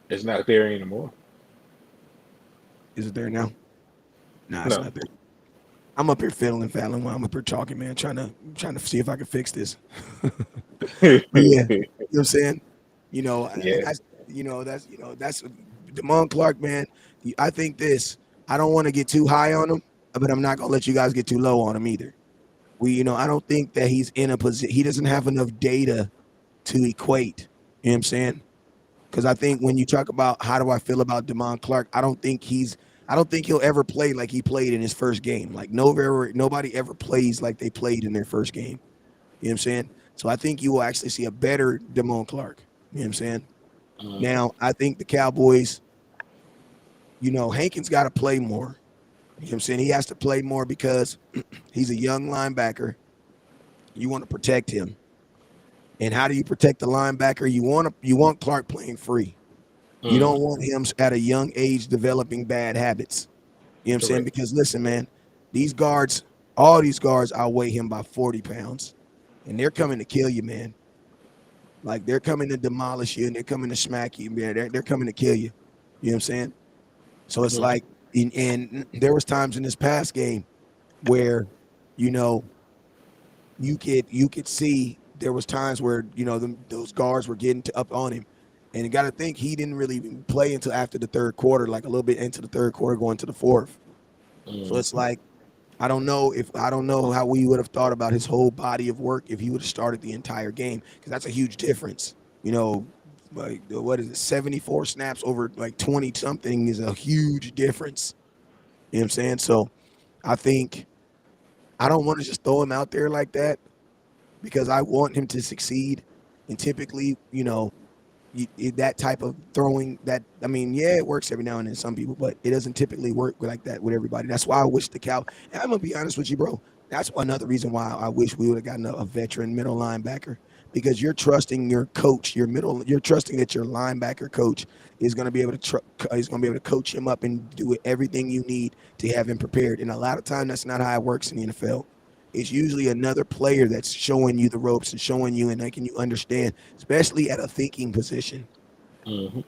It's not there anymore. Is it there now? Nah, it's No. not there. I'm up here fiddling, faddling while I'm up here talking, man, trying to see if I can fix this. But yeah, you know what I'm saying? Yeah. That's that's Damon Clark, man. I think this. I don't want to get too high on him, but I'm not gonna let you guys get too low on him either. I don't think that he's in a position. He doesn't have enough data to equate. You know what I'm saying? Because I think when you talk about how do I feel about Damon Clark, I don't think he'll ever play like he played in his first game. Like nobody ever plays like they played in their first game. You know what I'm saying? So I think you will actually see a better Damon Clark. You know what I'm saying? Mhm. Now I think the Cowboys, Hankins got to play more. You know what I'm saying? He has to play more because he's a young linebacker. You want to protect him. And how do you protect the linebacker? You want Clark playing free. You don't Mhm. want him at a young age developing bad habits. You know what I'm saying? Correct. Because listen, man, these guards, all these guards outweigh him by 40 pounds. And they're coming to kill you, man. Like they're coming to demolish you and they're coming to smack you, man. They're coming to kill you. You know what I'm saying? So it's Mhm. like, and there was times in this past game where, you know, you could see there was times where those guards were getting up on him, and you got to think he didn't really even play until after the third quarter, like a little bit into the third quarter, going to the fourth. So it's Mhm. like I don't know how we would have thought about his whole body of work if he would have started the entire game because that's a huge difference. Like what is it, 74 snaps over like 20 something is a huge difference. You know what I'm saying? So I think I don't want to just throw him out there like that because I want him to succeed. And typically, that type of throwing that I mean, yeah, it works every now and then some people, but it doesn't typically work like that with everybody. That's why I wish the Cow. And I'm gonna be honest with you, bro. That's another reason why I wish we would have gotten a veteran middle linebacker because you're trusting your coach, your middle. You're trusting that your linebacker coach is going to be able to is going to be able to coach him up and do everything you need to have him prepared. And a lot of time, that's not how it works in the NFL. It's usually another player that's showing you the ropes and showing you and making you understand, especially at a thinking position. Mhm.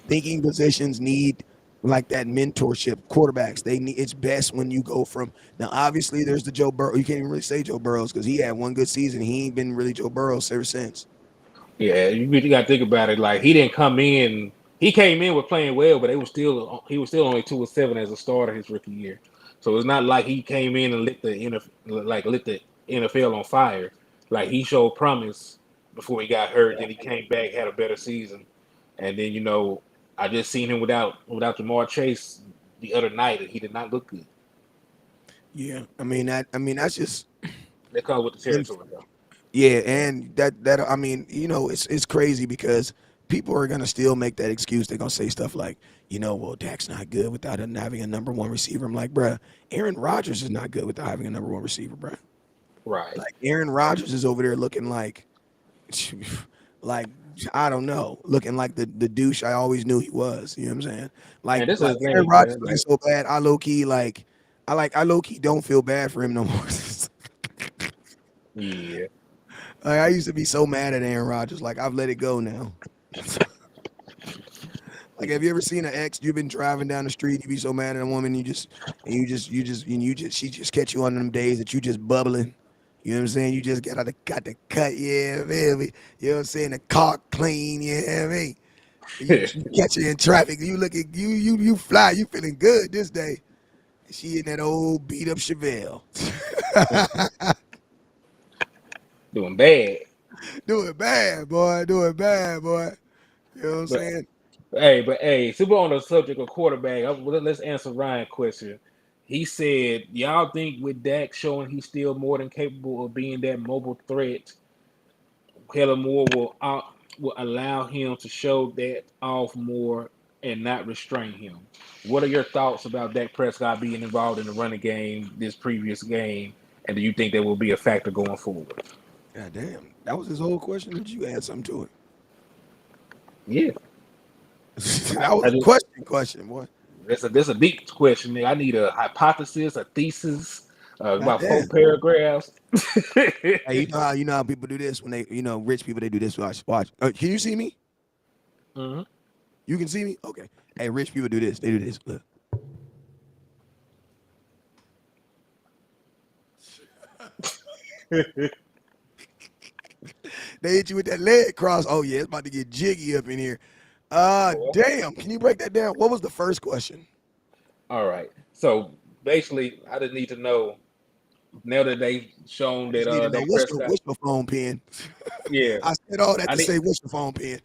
Thinking positions need like that mentorship. Quarterbacks, they need it's best when you go from now. Obviously, there's the Joe Burrow. You can't even really say Joe Burrows because he had one good season. He ain't been really Joe Burrows ever since. Yeah, you really got to think about it. Like he didn't come in. He came in with playing well, but he was still only 2-7 as a starter his rookie year. So it's not like he came in and lit the NFL on fire. Like he showed promise before he got hurt. Then he came back, had a better season, and then I just seen him without Jamar Chase the other night, and he did not look good. Yeah, I mean that's just That comes with the territory, though. yeah, and that I mean, it's crazy because people are gonna still make that excuse. They're gonna say stuff like, well, Dak's not good without him having a number one receiver. I'm like, bruh, Aaron Rodgers is not good without having a number one receiver, bruh. Right. Like Aaron Rodgers is over there looking like, like I don't know, looking like the douche I always knew he was. You know what I'm saying? And this is Like the Aaron thing, Rodgers man. looking Like, so bad. I low key don't feel bad for him no more. yeah. Like, I used to be so mad at Aaron Rodgers. Like I've let it go now. Like, have you ever seen an ex? You've been driving down the street, you be so mad at a woman, she just catch you on them days that you just bubbling. You know what I'm saying? You just got the cut, yeah, baby. You know what I'm saying? The car clean, yeah, me. You catch her in traffic, you looking, you fly, you feeling good this day. She in that old beat up Chevelle. Doing bad. Doing bad, boy. Doing bad, boy. You know what I'm But saying? hey, super on the subject of quarterback. Let's answer Ryan's question. He said, "Y'all think with Dak showing he's still more than capable of being that mobile threat, Kellen Moore will allow him to show that off more and not restrain him. What are your thoughts about Dak Prescott being involved in the running game this previous game, and do you think that will be a factor going forward?" God damn. That was his whole question. Did you add something to it? Yeah, That was I a just question, boy. this a deep question. Man. I need a hypothesis, a thesis, God about four damn. paragraphs. Hey, you know how people do this when they, rich people, they do this. Watch. Can you see me? Mhm. You can see me? Okay. Hey, rich people do this. They do this. Look. They hit you with that leg cross. Oh yeah, it's about to get jiggy up in here. Boy. Damn. Can you break that down? What was the first question? All right. So basically, I just need to know now that they've shown I just that need to know Dak what's your Prescott. what's your phone pin. Yeah, I said all that I to need. say what's your phone pin.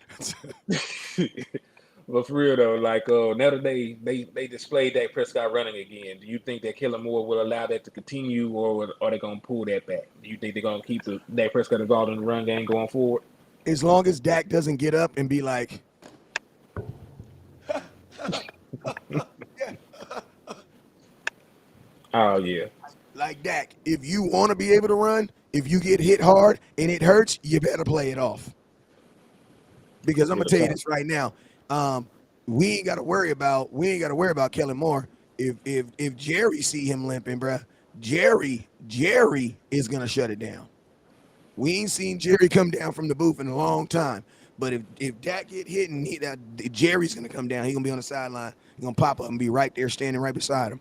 But for real though, like now that they displayed Dak Prescott running again, do you think that Kellen Moore will allow that to continue, or are they gonna pull that back? Do you think they're gonna keep the Dak Prescott involved in the run game going forward? As long as Dak doesn't get up and be like, yeah, Oh yeah, like Dak, if you want to be able to run, if you get hit hard and it hurts, you better play it off. Because I'm gonna real tell you talk. this right now, we ain't got to worry about Kellen Moore. If Jerry see him limping, bruh, Jerry is gonna shut it down. We ain't seen Jerry come down from the booth in a long time. But if Dak get hit and Jerry's gonna come down, he gonna be on the sideline. He gonna pop up and be right there, standing right beside him.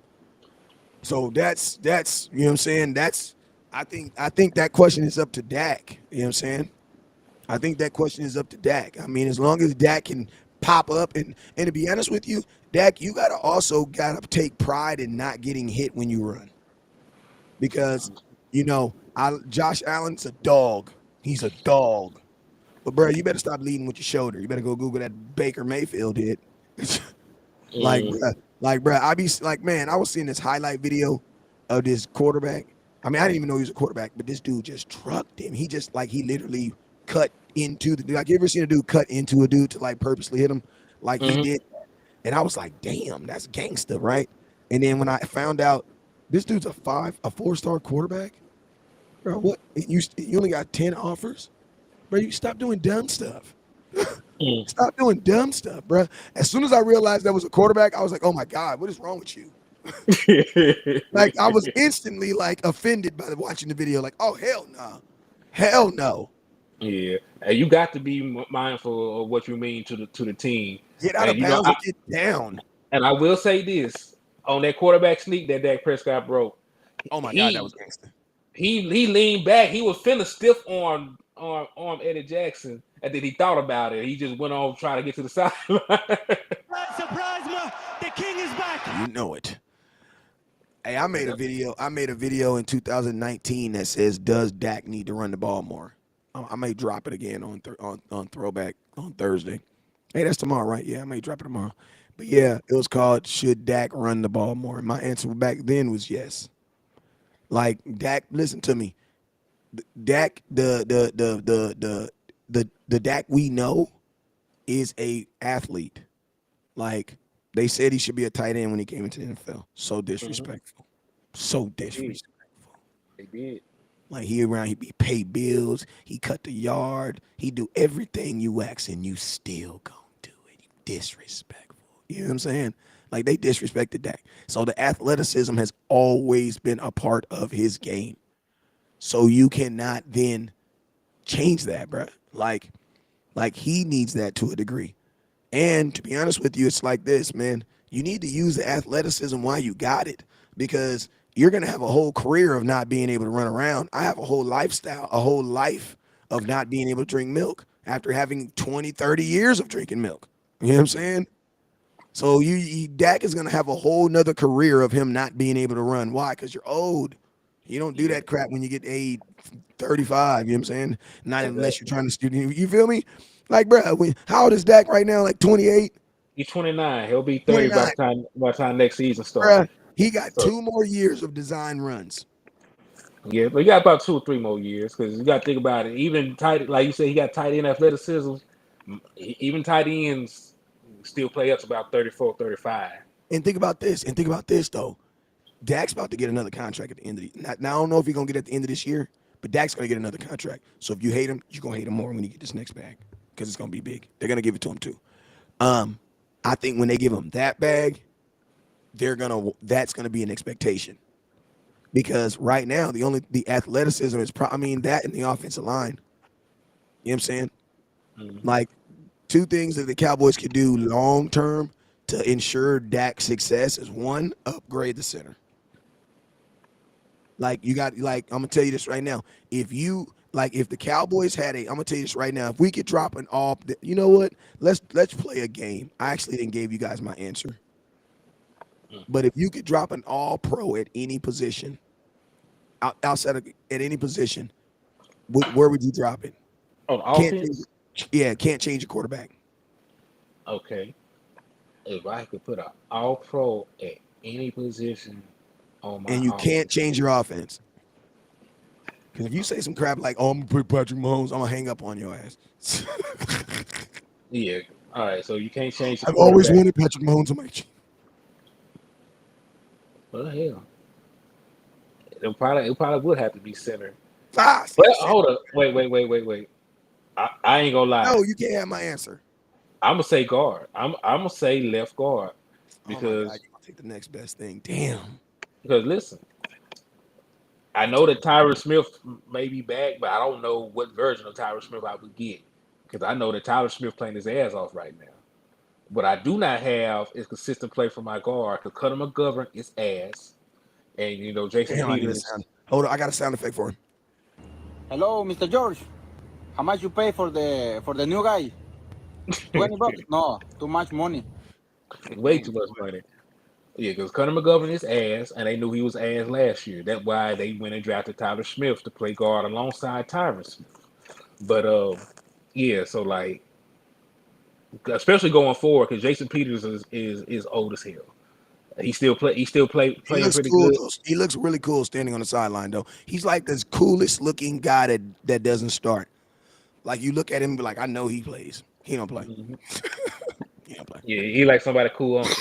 So that's you know what I'm saying. I think that question is up to Dak. You know what I'm saying. I think that question is up to Dak. I mean, as long as Dak can pop up and to be honest with you, Dak, you gotta take pride in not getting hit when you run because Josh Allen's a dog. He's a dog. But bro, you better stop leading with your shoulder. You better go Google that Baker Mayfield did. like, Mm, bro, I be like, man, I was seeing this highlight video of this quarterback. I mean, I didn't even know he was a quarterback, but this dude just trucked him. He just he literally cut into the dude. Like, you ever seen a dude cut into a dude to like purposely hit him? Like he mhm. did. And I was like, damn, that's gangster, right? And then when I found out this dude's a 4-star quarterback, bro, what? You only got 10 offers? Bro, you stop doing dumb stuff. Mm. Stop doing dumb stuff, bro. As soon as I realized that was a quarterback, I was like, oh my God, what is wrong with you? Like, I was instantly like offended by watching the video. Like, oh, hell no. Hell no. Yeah, and you got to be mindful of what you mean to the team. Get out And of bounds or get down. I will say this on that quarterback sneak that Dak Prescott broke. Oh my God, that He was gangster. he leaned back. He was finna stiff arm Eddie Jackson, and then he thought about it. He just went on trying to get to the sideline. Surprise, the king is back. You know it. Hey, I made a video in 2019 that says, "Does Dak need to run the ball more?" I may drop it again on throwback on Thursday. Hey, that's tomorrow, right? Yeah, I may drop it tomorrow. But yeah, it was called "Should Dak Run the Ball More?" And my answer back then was yes. Like Dak, listen to me. Dak, the Dak we know is a athlete. Like they said he should be a tight end when he came into the NFL. So Hmm. disrespectful. So They did. disrespectful. They did. Like he around, he be pay bills, he cut the yard, he do everything you ask, and you still gonna do it. You disrespectful. You know what I'm saying? Like they disrespected Dak. So the athleticism has always been a part of his game. So you cannot then change that, bro. Like he needs that to a degree. And to be honest with you, it's like this, man. You need to use the athleticism while you got it because you're going to have a whole career of not being able to run around. I have a whole lifestyle, a whole life of not being able to drink milk after having 20, 30 years of drinking milk. You know what I'm saying? So Dak is going to have a whole nother career of him not being able to run. Why? Because you're old. You don't do Yeah, that crap when you get age 35. You know what I'm saying? Not unless you're exactly. trying to student. You feel me? Like, bro, how old is Dak right now? Like 28, He's 29. He'll be 30 by 29. the time next season start. Bruh, he got So 2 more years of design runs. yeah, but you got about 2 or 3 more years because you got to think about it. Even tight, like you said, he got tight end athleticism. Even tight ends still play up to about 34, 35. And think about this. And think about this though. Dak's about to get another contract at the end of the now I don't know if he's gonna get at the end of this year, but Dak's gonna get another contract. So if you hate him, you're gonna hate him more when you get this next bag. Because it's gonna be big. They're gonna give it to him too. Um, I think when they give him that bag, that's gonna be an expectation. Because right now the athleticism is I mean that and the offensive line. You know what I'm saying? Hmm. Like two things that the Cowboys could do long term to ensure Dak's success is one, upgrade the center. Like you got I'm gonna tell you this right now. If the Cowboys had I'm gonna tell you this right now. If we could drop an all, you know what? Let's play a game. I actually didn't give you guys my answer, but if you could drop an all pro at any position, outside of at any position, where would you drop it? On Can't change offense, yeah, can't change your quarterback, okay. If I could put an all pro at any position on my and you can't offense, change your offense. Because if you say some crap like, "Oh, I'm gonna put Patrick Mahomes," I'm gonna hang up on your ass. yeah. All right, so you can't change the I've always quarterback. wanted Patrick Mahomes on my team. Well, hell, it probably would have to be center. See, But I said, hold up, wait. I ain't gonna lie. no, you can't have my answer. I'm gonna say guard. I'm gonna say left guard Oh my God, because you gonna take the next best thing? Damn. listen, I know that Tyron Smith may be back, but I don't know what version of Tyron Smith I would get because I know that Tyron Smith playing his ass off right now. What I do not have is consistent play from my guard because Cutter McGovern is ass, and Jason Damn, I need a sound. Peters. Hold on, I got a sound effect for him. Hello, Mr. George. How much you pay for the new guy? $20? No, too much money. Way too much money. Yeah, because Cutter McGovern is ass, and they knew he was ass last year. That's why they went and drafted Tyler Smith to play guard alongside Tyron Smith. But yeah, so like, especially going forward, because Jason Peters is old as hell. He Playing looks pretty cool good. though. He looks really cool standing on the sideline though. He's like the coolest looking guy that doesn't start. Like you look at him and be like, I know he plays. He don't play. Mhm. He don't play. Yeah, he like somebody cool uncle.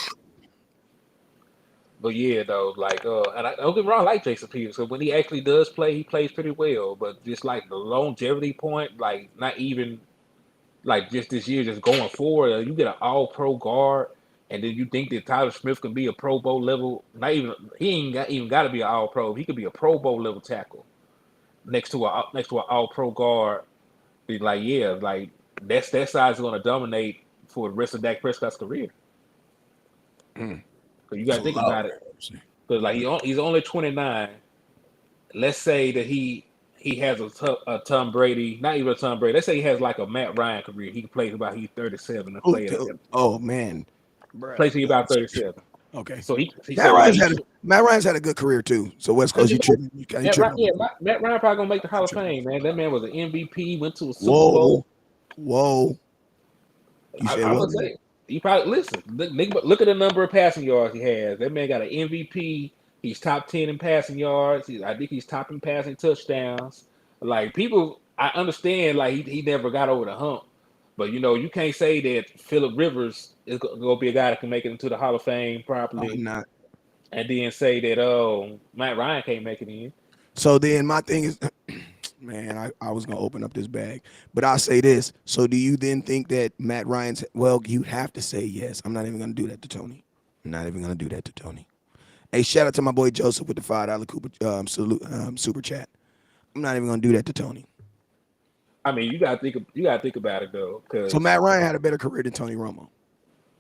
But yeah, though, like, and I don't get me wrong, I like Jason Peters. So when he actually does play, he plays pretty well. But just like the longevity point, like not even like just this year, just going forward, you get an All Pro guard, and then you think that Tyler Smith can be a Pro Bowl level. Not even he ain't even got to be an All Pro. He could be a Pro Bowl level tackle next to an All Pro guard. Be like, yeah, like that size is going to dominate for the rest of Dak Prescott's career. Mm. Because you got It's to a think lot. about it. Because like he's only 29. Let's say that he has a Tom Brady, not even a Tom Brady. Let's say he has like a Matt Ryan career. He plays about he's 37 and Oh man, bruh. plays he about 37. Okay. So he Matt so like Ryan's he had a Matt Ryan's had a good career too. So West Coast, you tripping? You Matt Ryan, tripping a yeah, little bit. Matt Ryan probably gonna make the You Hall of tripping a Fame, little man. bit. That man was an MVP, went to a Super Bowl. Whoa, whoa. You said I what? would say you probably listen. Look at the number of passing yards he has. That man got an MVP. He's top 10 in passing yards. I think he's top in passing touchdowns. Like people, I understand. Like he never got over the hump, but you can't say that Phillip Rivers is gonna be a guy that can make it into the Hall of Fame properly, Not. and then say that Matt Ryan can't make it in. So then my thing is, man, I was gonna open up this bag, but I'll say this. So do you then think that Matt Ryan's? Well, you have to say yes. I'm not even gonna do that to Tony. I'm not even gonna do that to Tony. Hey, shout out to my boy Joseph with the $5 salute, super chat. I'm not even gonna do that to Tony. I mean, you gotta think about it though, So because Matt Ryan had a better career than Tony Romo.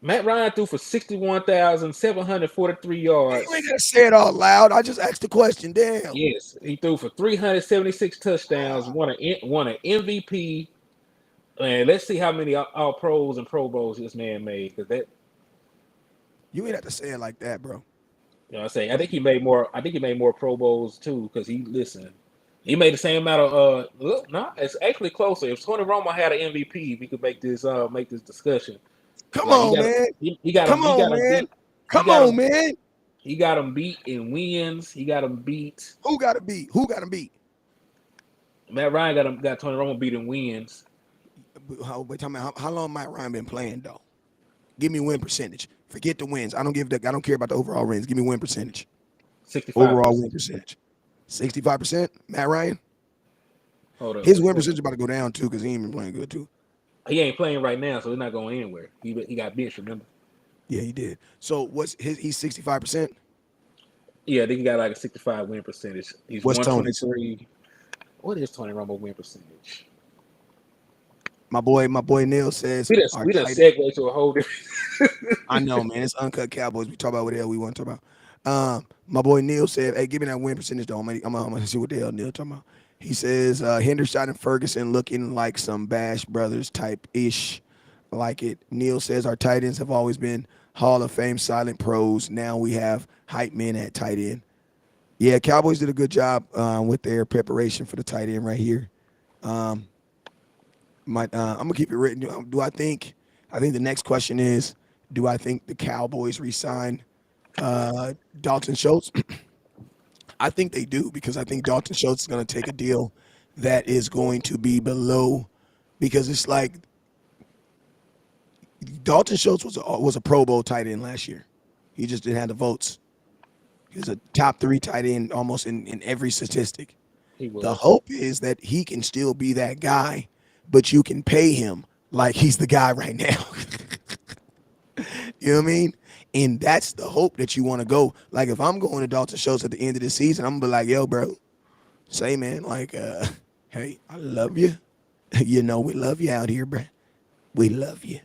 Matt Ryan threw for 61,743 Hey, you ain't yards. gotta say it all loud. I just asked the question. Damn. Yes, he threw for 376 touchdowns, won an MVP, and let's see how many all pros and Pro Bowls this man made. Because that, You ain't have to say it like that, bro. what I'm saying, I think he made more. I think he made more Pro Bowls too. Because he made the same amount of. Look, no, it's actually closer. If Tony Romo had an MVP, we could make this discussion. Come Like on, man. he got him, Come he on, got him man. beat. He Come got on, him. man. He got him beat in wins. He got him beat. Who got to beat? Who got to beat? Matt Ryan got Tony Romo beat in wins. Wait, tell me how long Matt Ryan been playing though? Give me win percentage. Forget the wins. I don't care about the overall wins. Give me win percentage. Overall 65%. win percentage. 65%. Matt Ryan. Hold up. His win percentage about to go down too because he ain't been playing good too. He ain't playing right now, so he's not going anywhere. He got benched, remember? Yeah, he did. So what's his? He's 65%. Yeah, I think he got like a 65 win percentage. He's What's Tony's? 123. What is Tony Romo win percentage? My boy Neil says our We done tight. segue to a whole different. I know, man. It's uncut Cowboys. We talk about what the hell we want to talk about. My boy Neil said, "Hey, give me that win percentage, though. I'm gonna see what the hell Neil talking about." He says, "Hendershot and Ferguson looking like some Bash Brothers type ish, like it." Neil says our tight ends have always been Hall of Fame silent pros. Now we have hype men at tight end. Yeah, Cowboys did a good job with their preparation for the tight end right here. Um, I'm gonna keep it written. Do I think? I think the next question is, do I think the Cowboys resign Dalton Schultz? I think they do because I think Dalton Schultz is going to take a deal that is going to be below, because it's like Dalton Schultz was a Pro Bowl tight end last year. He just didn't have the votes. He's a top 3 tight end almost in every statistic. He was. The hope is that he can still be that guy, but you can pay him like he's the guy right now. You know what I mean? And that's the hope that you want to go. Like if I'm going to Dalton Schultz at the end of the season, I'm gonna be like, yo, bro, say man, like, hey, I love you. You know we love you out here, bro. We love you.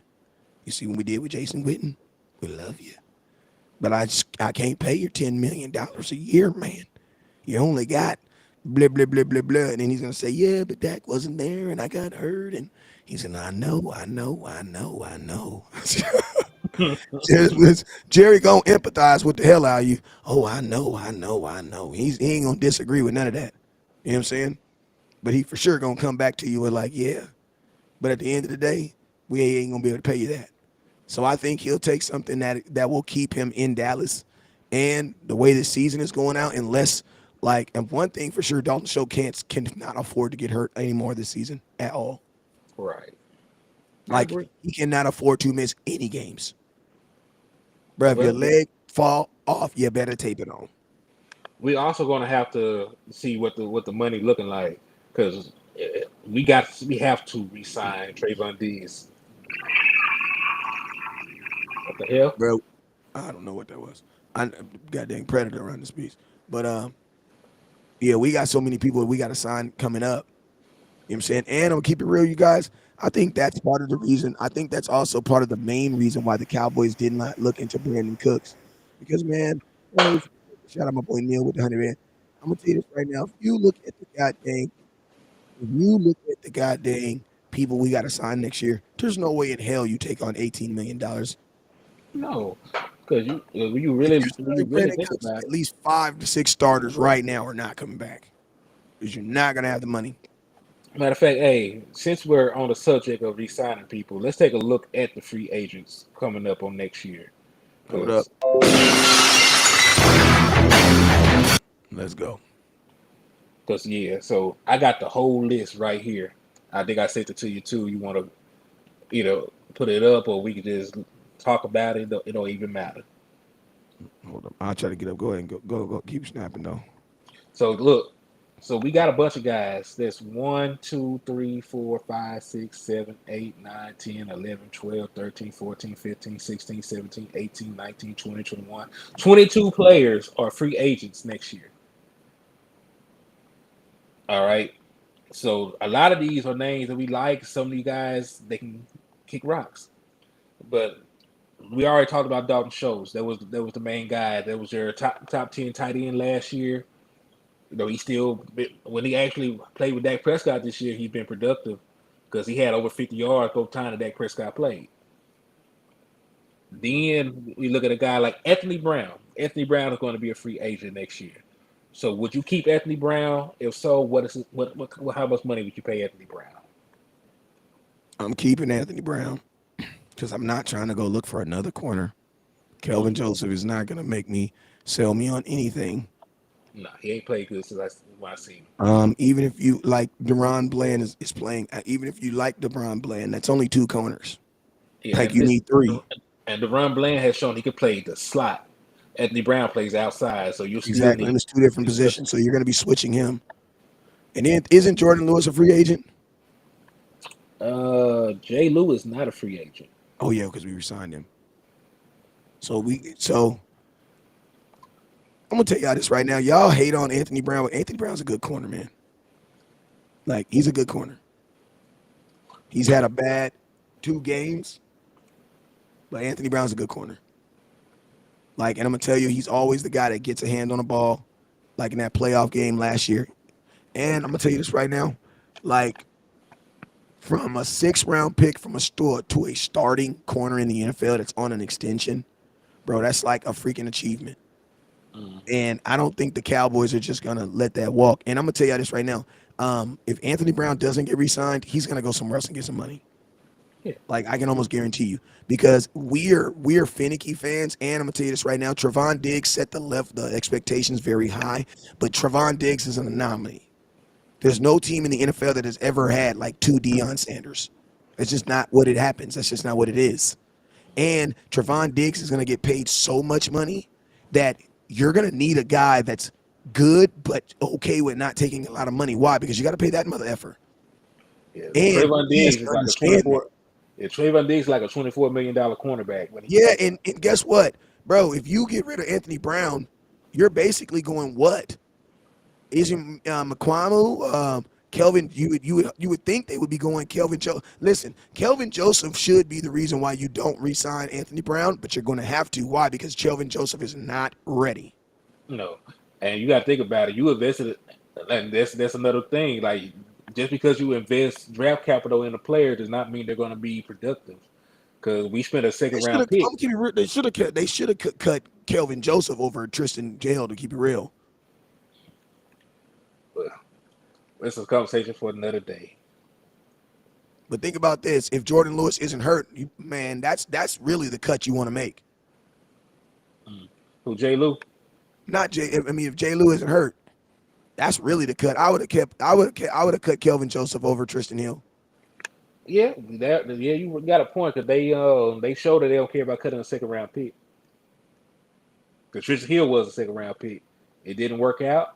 You see what we did with Jason Witten? We love you. But I can't pay you $10 million a year, man. You only got blah, blah, blah, blah, blah. And then he's going to say, yeah, but Dak wasn't there and I got hurt. And he said, I know. Jerry gonna empathize with the hell out of you. Oh, I know. He ain't gonna disagree with none of that. You know what I'm saying? But he for sure gonna come back to you with like, yeah. But at the end of the day, we ain't gonna be able to pay you that. So I think he'll take something that will keep him in Dallas. And the way the season is going out, unless and one thing for sure, Dalton Schultz cannot afford to get hurt anymore this season at all. Right. Like he cannot afford to miss any games. Bro, if your leg fall off, you better tape it on. We also gonna have to see what the money looking like, because we have to resign Trayvon Diggs. What the hell? Bro, I don't know what that was. I goddamn predator around this piece. But yeah, we got so many people we got to sign coming up. You know what I'm saying? And I'm gonna keep it real, you guys. I think that's part of the reason. I think that's also part of the main reason why the Cowboys did not look into Brandon Cooks. Because man, shout out my boy Neil with the 100 man. I'm gonna tell you this right now. If you look at the goddamn people we gotta sign next year, there's no way in hell you take on $18 million. No, because when you If really you sign Brandon think Cooks, about it, at least 5 to 6 starters right now are not coming back. Because you're not gonna have the money. Matter of fact, hey, since we're on the subject of re-signing people, let's take a look at the free agents coming up on next year. Hold up. Because, Let's go. yeah, so I got the whole list right here. I think I sent it to you too. You want to, put it up, or we could just talk about it. It don't even matter. Hold up. I'll try to get up. Go ahead and go. Keep snapping though. So look, so we got a bunch of guys. There's 1, 2, 3, 4, 5, 6, 7, 8, 9, 10, 11, 12, 13, 14, 15, 16, 17, 18, 19, 20, 21. 22 players are free agents next year. All right. So a lot of these are names that we like. Some of you guys, they can kick rocks. But we already talked about Dalton Schultz. That was the main guy. That was your top 10 tight end last year. He still, when he actually played with Dak Prescott this year, he's been productive because he had over 50 yards both times that Dak Prescott played. Then we look at a guy like Anthony Brown. Anthony Brown is going to be a free agent next year. So would you keep Anthony Brown? If so, how much money would you pay Anthony Brown? I'm keeping Anthony Brown because I'm not trying to go look for another corner. Kelvin Mm, Joseph is not going to make me sell me on anything. no, he ain't played good since I seen him. Even if you like Deron Bland is playing, even if you like DeBron Bland, that's only two corners. Yeah, Like you need three. and DeRon Bland has shown he can play the slot. Anthony Brown plays outside, so you still Exactly. And need it's two different it's still, positions. So you're going to be switching him. And then isn't Jordan Lewis a free agent? Jay Lewis not a free agent. Oh yeah, because we resigned him. So I'm gonna tell y'all this right now. Y'all hate on Anthony Brown, but Anthony Brown's a good corner, man. Like he's a good corner. He's had a bad 2 games, but Anthony Brown's a good corner. Like, and I'm gonna tell you, he's always the guy that gets a hand on the ball, like in that playoff game last year. And I'm gonna tell you this right now, like from a 6th-round pick from a store to a starting corner in the NFL that's on an extension, bro, that's like a freaking achievement. Mm, And I don't think the Cowboys are just gonna let that walk. And I'm gonna tell you this right now. If Anthony Brown doesn't get re-signed, he's gonna go somewhere else and get some money. yeah, Like I can almost guarantee you, because we're finicky fans, and I'm gonna tell you this right now. Trevon Diggs set the expectations very high, but Trevon Diggs is an anomaly. There's no team in the NFL that has ever had like 2 Deion Sanders. It's just not what it happens. That's just not what it is. And Trevon Diggs is going to get paid so much money that you're going to need a guy that's good but okay with not taking a lot of money. Why? Because you got to pay that mother effer. yeah. And Trayvon he has Diggs to is like a understand that. 24. Yeah, Trayvon Diggs is like a $24 million cornerback when he Yeah, comes up. and guess what, bro? If you get rid of Anthony Brown, you're basically going what? Isn't McQuamu, Kelvin? You would think they would be going Kelvin Joseph. Listen, Kelvin Joseph should be the reason why you don't re-sign Anthony Brown, but you're going to have to. Why? Because Kelvin Joseph is not ready. No, and you got to think about it. You invested, and that's another thing. Like just because you invest draft capital in a player does not mean they're going to be productive. Because we spent a They second should round have. pick. I'm keeping real. They should have cut Kelvin Joseph over Tristan Gale to keep it real. But it's a conversation for another day. But think about this: if Jordan Lewis isn't hurt, man, that's really the cut you want to make. Mm. Who J. Lou? Not Jay. I mean, if Jay Lewis isn't hurt, that's really the cut. I would have cut Kelvin Joseph over Tristan Hill. Yeah, you got a point because they showed that they don't care about cutting a second round pick. Because Tristan Hill was a second round pick. It didn't work out,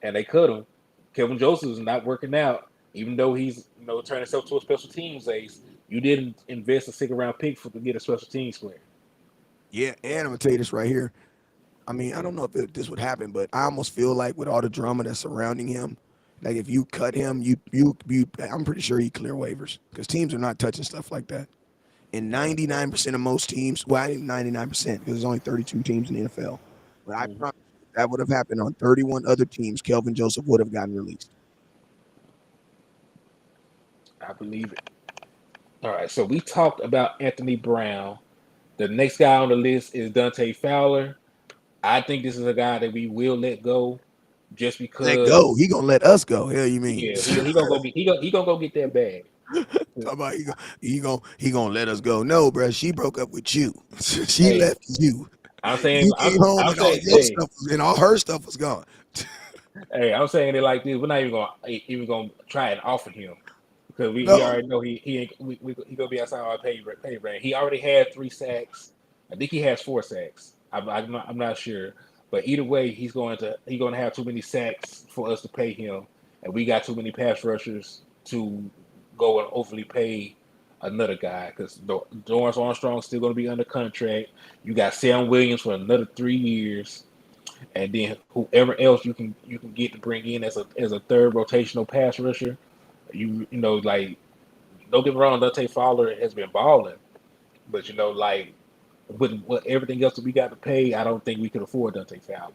and they cut him. Kevin Joseph is not working out, even though he's turning himself to a special teams ace. You didn't invest a second round pick to get a special teams player. Yeah, and I'm gonna tell you this right here. I mean, I don't know if this would happen, but I almost feel like with all the drama that's surrounding him, like if you cut him, I'm pretty sure he clear waivers because teams are not touching stuff like that. And 99% of most teams, well, I think 99% because there's only 32 teams in the NFL. But I Mhm. promise you, if that would have happened on 31 other teams, Kelvin Joseph would have gotten released. I believe it. All right, so we talked about Anthony Brown. The next guy on the list is Dante Fowler. I think this is a guy that we will let go just Let go. because. He gonna let us go. Hell, you mean? Yeah, he gonna go get he gonna go get that bag. Talk about he gonna let us go. No, bro. She broke up with you. She Hey, left you. I'm saying You came home I'm and all saying your stuff and all her stuff was gone. I'm saying it like this. We're not even gonna try and offer him because we No, already know he ain't he gonna be outside our pay range. He already had 3 sacks. I think he has 4 sacks. I'm not sure, but either way, he's going to have too many sacks for us to pay him, and we got too many pass rushers to go and overly pay another guy because Dorrance Armstrong's still going to be under contract. You got Sam Williams for another 3 years, and then whoever else you can get to bring in as a third rotational pass rusher. You know, like, don't get me wrong, Dante Fowler has been balling, but like, with what everything else that we got to pay, I don't think we could afford Dante Fowler.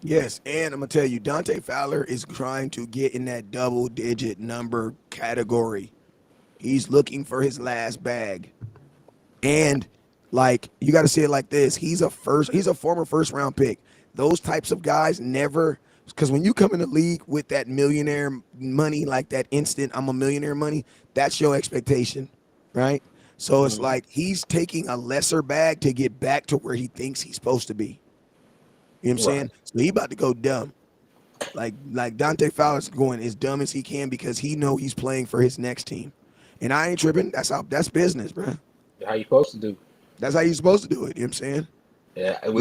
yes, and I'm gonna tell you, Dante Fowler is trying to get in that double-digit number category. He's looking for his last bag. And like you got to say it like this: he's a former first round pick. Those types of guys never, because when you come in the league with that millionaire money, like that instant I'm a millionaire money, that's your expectation, right? So it's Hmm. like he's taking a lesser bag to get back to where he thinks he's supposed to be. You know what I'm Right. saying? So he about to go dumb. Like Dante Fowler's going as dumb as he can because he know he's playing for his next team. And I ain't tripping. That's business, bro. How you supposed to do? That's how you're supposed to do it. You know what I'm saying? Yeah, But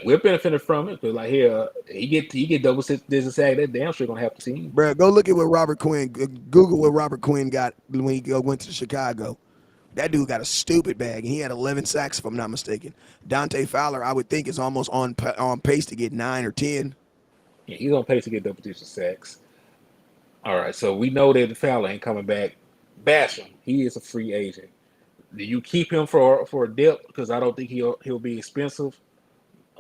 we're benefiting from it because like here he get double digit sack. That damn sure gonna have to see. bro, go look at what Robert Quinn. Google what Robert Quinn got when went to Chicago. That dude got a stupid bag, and he had 11 sacks, if I'm not mistaken. Dante Fowler, I would think, is almost on pace to get 9 or 10. Yeah, he's on pace to get double digit sacks. All right, so we know that the Fowler ain't coming back. Bash him. He is a free agent. Do you keep him for a depth? Because I don't think he'll be expensive.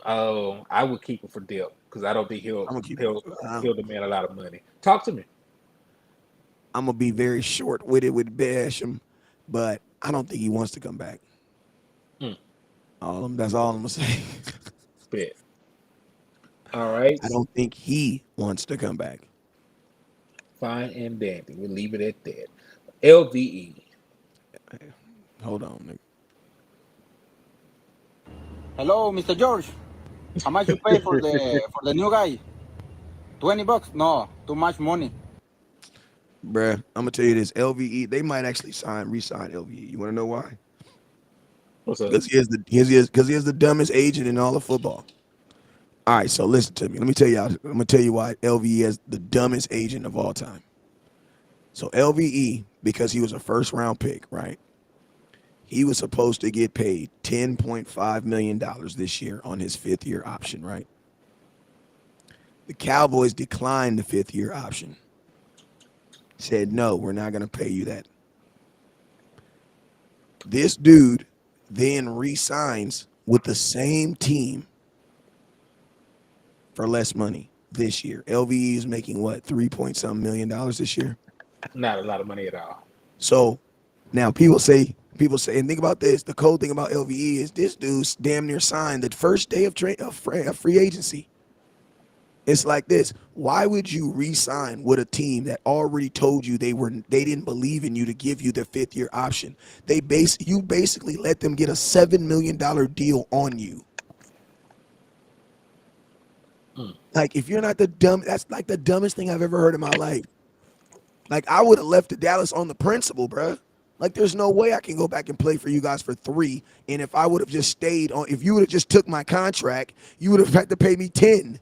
I would keep him for depth because I don't think I'm gonna keep. he'll demand a lot of money. Talk to me. I'm gonna be very short with it with Basham, but I don't think he wants to come back. Mm, That's all I'm gonna say. bet. All right, I don't think he wants to come back. fine and dandy. We'll leave it at that. LVE. Hold on, nigga. Hello, Mr. George. How much you pay for the new guy? $20? No, too much money. Bruh, I'm gonna tell you this. LVE, they might actually re-sign LVE. You want to know why? What's up? Because he is the dumbest agent in all of football. All right, so listen to me. Let me tell you. I'm gonna tell you why LVE is the dumbest agent of all time. So LVE, because he was a first round pick, right? He was supposed to get paid $10.5 million this year on his 5th year option, right? The Cowboys declined the 5th year option. Said no, we're not gonna pay you that. This dude then re-signs with the same team for less money this year. LVE is making what, 3 point something million dollars this year. Not a lot of money at all. So now people say, and think about this. The cold thing about LVE is this dude's damn near signed the first day of free agency. It's like this. Why would you re-sign with a team that already told you they didn't believe in you to give you the 5th year option? You basically let them get a $7 million deal on you. Mm. Like if you're not that's like the dumbest thing I've ever heard in my life. Like I would have left the Dallas on the principle, bruh. Like there's no way I can go back and play for you guys for 3. And if I would have just stayed on, if you would have just took my contract, you would have had to pay me 10.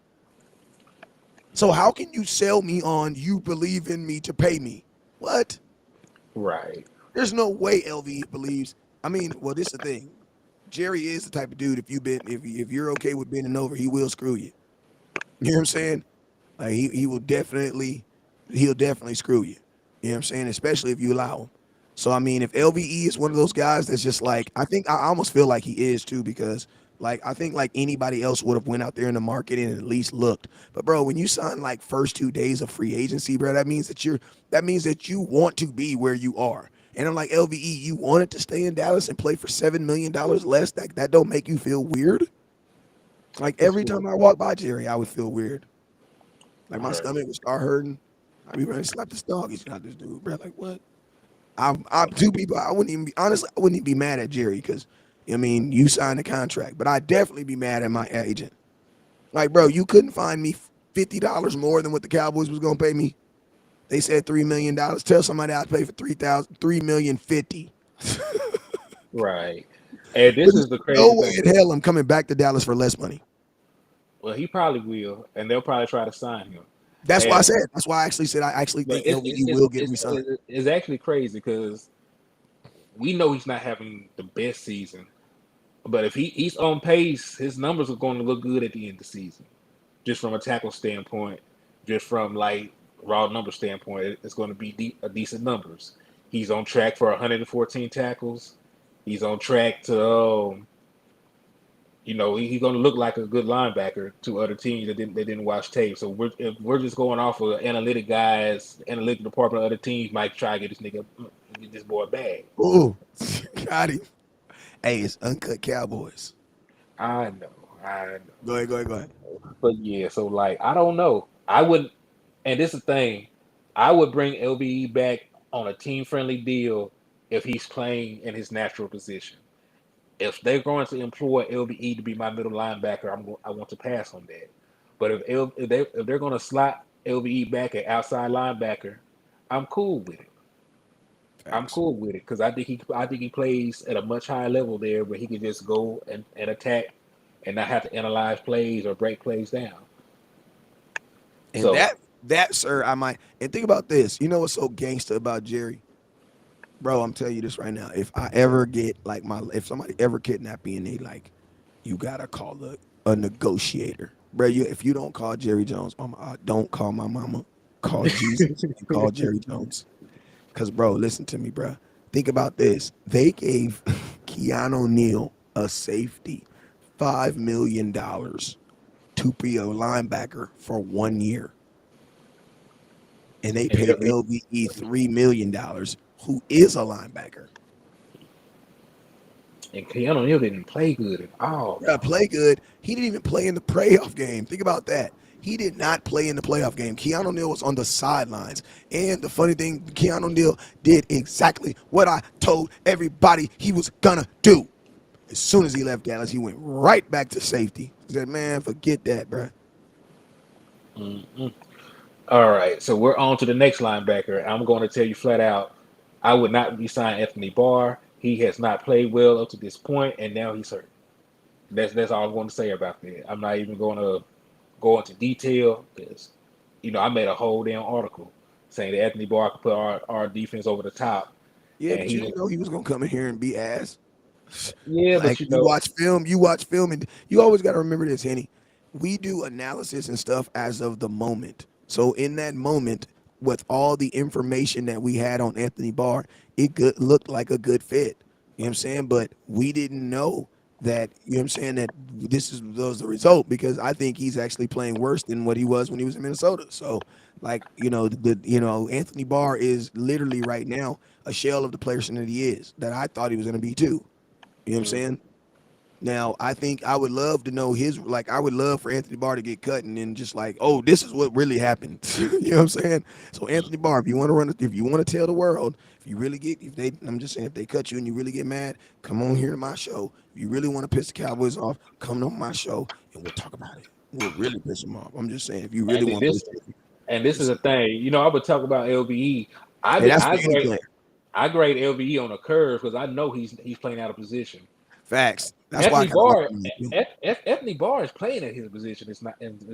So how can you sell me on you believe in me to pay me? What? Right. There's no way LV believes. I mean, well, this is the thing. Jerry is the type of dude. If you're okay with bending over, he will screw you. You know what I'm saying? Like he'll definitely screw you. You know what I'm saying? Especially if you allow him. So I mean, if LVE is one of those guys that's just like, I almost feel like he is too, because like I think like anybody else would have went out there in the market and at least looked. But bro, when you sign like first 2 days of free agency, bro, that means that you want to be where you are. And I'm like, LVE, you wanted to stay in Dallas and play for $7 million less? That don't make you feel weird? Like What's every weird? time I walk by Jerry, I would feel weird. Like my Right. stomach would start hurting. I'd be ready to slap this dog. He's not this dude, bro. Like what? I'm two people. I wouldn't even be honestly. I wouldn't even be mad at Jerry because I mean you signed the contract, but I'd definitely be mad at my agent. Like, bro, you couldn't find me $50 more than what the Cowboys was gonna pay me. They said $3 million. Tell somebody I'd pay for 3,000, 3,050,000. Right. And this There's is the no crazy way thing. in hell I'm coming back to Dallas for less money. Well, he probably will, and they'll probably try to sign him. That's why I And said. That's why I actually said I actually but think LVE will get re-signed. it's actually crazy because we know he's not having the best season, but if he's on pace, his numbers are going to look good at the end of the season, just from a tackle standpoint, just from like raw number standpoint, it's going to be a decent numbers. He's on track for 114 tackles. He's on track to he's going to look like a good linebacker to other teams that didn't watch tape. So if we're just going off of analytic guys, the analytic department of other teams might try to get this boy a bag. Ooh, got him. Hey, it's uncut Cowboys. I know, I Go ahead, go ahead, go ahead. know. But yeah, so like I don't know. I would, and this is the thing, I would bring LBE back on a team friendly deal if he's playing in his natural position. If they're going to employ LBE to be my middle linebacker, I want to pass on that. But if they're going to slot LBE back at outside linebacker, I'm cool with it. I'm Facts. cool with it because I think he plays at a much higher level there where he can just go and attack and not have to analyze plays or break plays down. And So that, sir, I might and think about this. You know what's so gangster about Jerry? Bro, I'm telling you this right now. If I ever get like if somebody ever kidnap me and they like, you gotta call a negotiator. Bro, if you don't call Jerry Jones, don't call my mama. Call Jesus and call Jerry Jones. Cause bro, listen to me, bro. Think about this. They gave Keanu Neal a safety, $5 million to be a linebacker for 1 year. And they and paid LVE $3 million, who is a linebacker. Keanu Neal didn't play good at all Yeah, though. play good. He didn't even play in the playoff game. Think about that. He did not play in the playoff game. Keanu Neal was on the sidelines. And the funny thing, Keanu Neal did exactly what I told everybody he was gonna do. As soon as he left Dallas, he went right back to safety. He said, man, forget that, bro. Mm-mm. All right, so we're on to the next linebacker. I'm going to tell you flat out, I would not be signing Anthony Barr. He has not played well up to this point, and now he's hurt. That's all I'm going to say about that. I'm not even going to go into detail because, I made a whole damn article saying that Anthony Barr could put our defense over the top, Yeah, and but you he, didn't know he was gonna come in here and be ass. yeah, Like but you watch film, and you always got to remember this, Henny. We do analysis and stuff as of the moment. So in that moment, with all the information that we had on Anthony Barr, looked like a good fit. You know what I'm saying? But we didn't know that. You know what I'm saying? That was the result because I think he's actually playing worse than what he was when he was in Minnesota. So like Anthony Barr is literally right now a shell of the person that he is that I thought he was going to be too. You know what I'm mm, saying? Now, I think I would love to know I would love for Anthony Barr to get cut and then just like, oh, this is what really happened. You know what I'm saying? So Anthony Barr, if you want to tell the world, I'm just saying, if they cut you and you really get mad, come on here to my show. If you really want to piss the Cowboys off, come on my show and we'll talk about it. We'll really piss them off. I'm just saying, if you really and want to this piss them off, and I'm this just is the saying. thing. I would talk about LBE. And that's I for any grade player. I grade LBE on a curve because I know he's playing out of position. Facts. That's why I Anthony kind of like Barr, him Anthony Barr is playing at his position. It's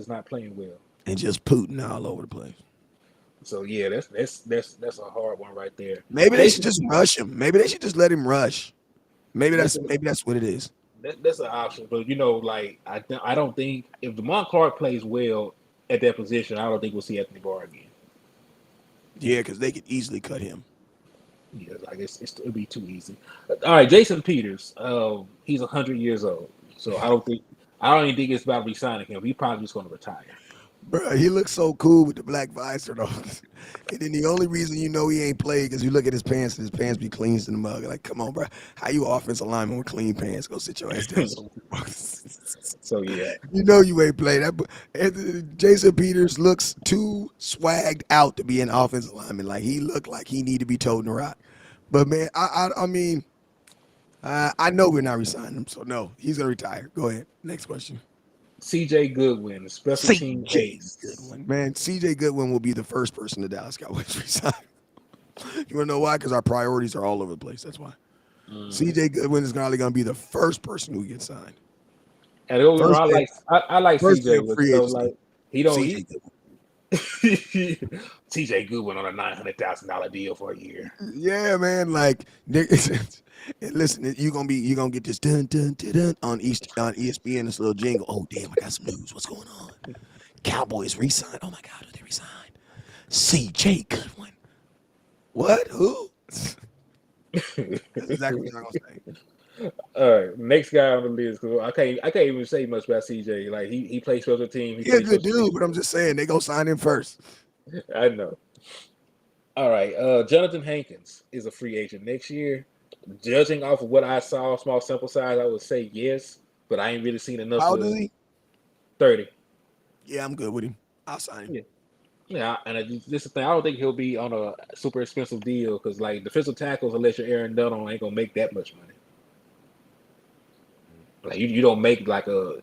not playing well. and just Putin all over the place. So yeah, that's a hard one right there. Maybe they should Jason just Peters, rush him. Maybe they should just let him rush. Maybe that's that's a, maybe that's what it is. that's an option. But like I don't think if Demont Clark plays well at that position, I don't think we'll see Anthony Barr again. Yeah, because they could easily cut him. Yeah, like it'll be too easy. All right, Jason Peters. He's 100 years old, so I don't even think it's about re-signing him. He's probably just going to retire. Bro, he looks so cool with the black visor though. And then the only reason you know he ain't played because you look at his pants and his pants be clean in the mug. Like, come on, bro. How you offensive lineman with clean pants? Go sit your ass down somewhere. So yeah, You know you ain't played that. Jason Peters looks too swagged out to be an offensive lineman. Like he looked like he need to be toting the rock. But man, I mean, I know we're not resigning him, so no, he's gonna retire. Go ahead. Next question. C.J. Goodwin, special team CJ ace. Goodwin, man. CJ Goodwin will be the first person the Dallas Cowboys resign. You wanna know why? Because our priorities are all over the place. That's why. Mm. CJ Goodwin is probably gonna be the first person who gets signed. And don't get me First wrong, day, I like first day C.J. of But free so agency. like he don't CJ he Goodwin. C.J. Goodwin on a $900,000 deal for a year. Yeah, man. Like, and listen, you gonna get this dun dun dun dun on ESPN. This little jingle. Oh damn, I got some news. What's going on? Cowboys resigned. Oh my God, who they resigned? C.J. Goodwin. What? Who? That's exactly what I'm gonna say. All right, next guy on the list. 'Cause I can't even say much about CJ. Like he plays special team. He He a plays good special dude, team. but I'm just saying they go sign him first. I know. All right, Jonathan Hankins is a free agent next year. Judging off of what I saw, small sample size, I would say yes, but I ain't really seen enough How old is to he? 30. Yeah, I'm good with him. I'll sign him. Yeah, yeah, and this is the thing. I don't think he'll be on a super expensive deal because like defensive tackles, unless you're Aaron Donald, ain't gonna make that much money. Like you don't make like a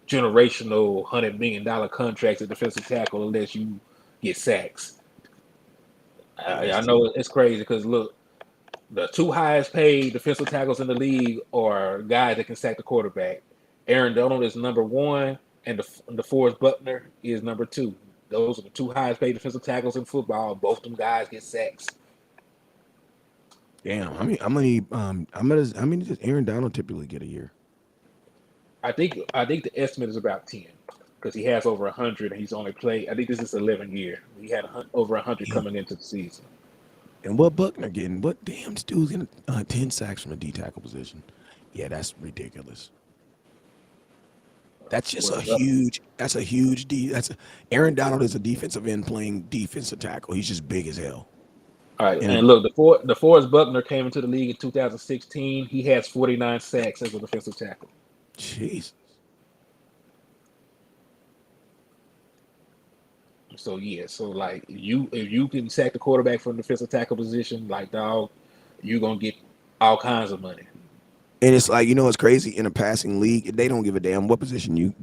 generational $100 million contract at defensive tackle unless you get sacks. Yeah, I, that's I true. know it's crazy because look, the two highest paid defensive tackles in the league are guys that can sack the quarterback. Aaron Donald is number one, and the Forrest Buckner is number two. Those are the two highest paid defensive tackles in football. Both them guys get sacks. Damn. How many does Aaron Donald typically get a year? I think the estimate is about 10 because he has over 100 and he's only played. I think this is 11 year. He had over 100 Damn. coming into the season. And what Buckner getting? What damn this dude's getting 10 sacks from the D tackle position? Yeah, that's ridiculous. That's just a Well, huge. That's a huge D. Aaron Donald is a defensive end playing defensive tackle. He's just big as hell. all right, And and look, the Forrest Buckner came into the league in 2016. He has 49 sacks as a defensive tackle. jeez, So yeah, so like if you can sack the quarterback from the defensive tackle position, like dog, you're gonna get all kinds of money. and it's like it's crazy in a passing league. They don't give a damn what position you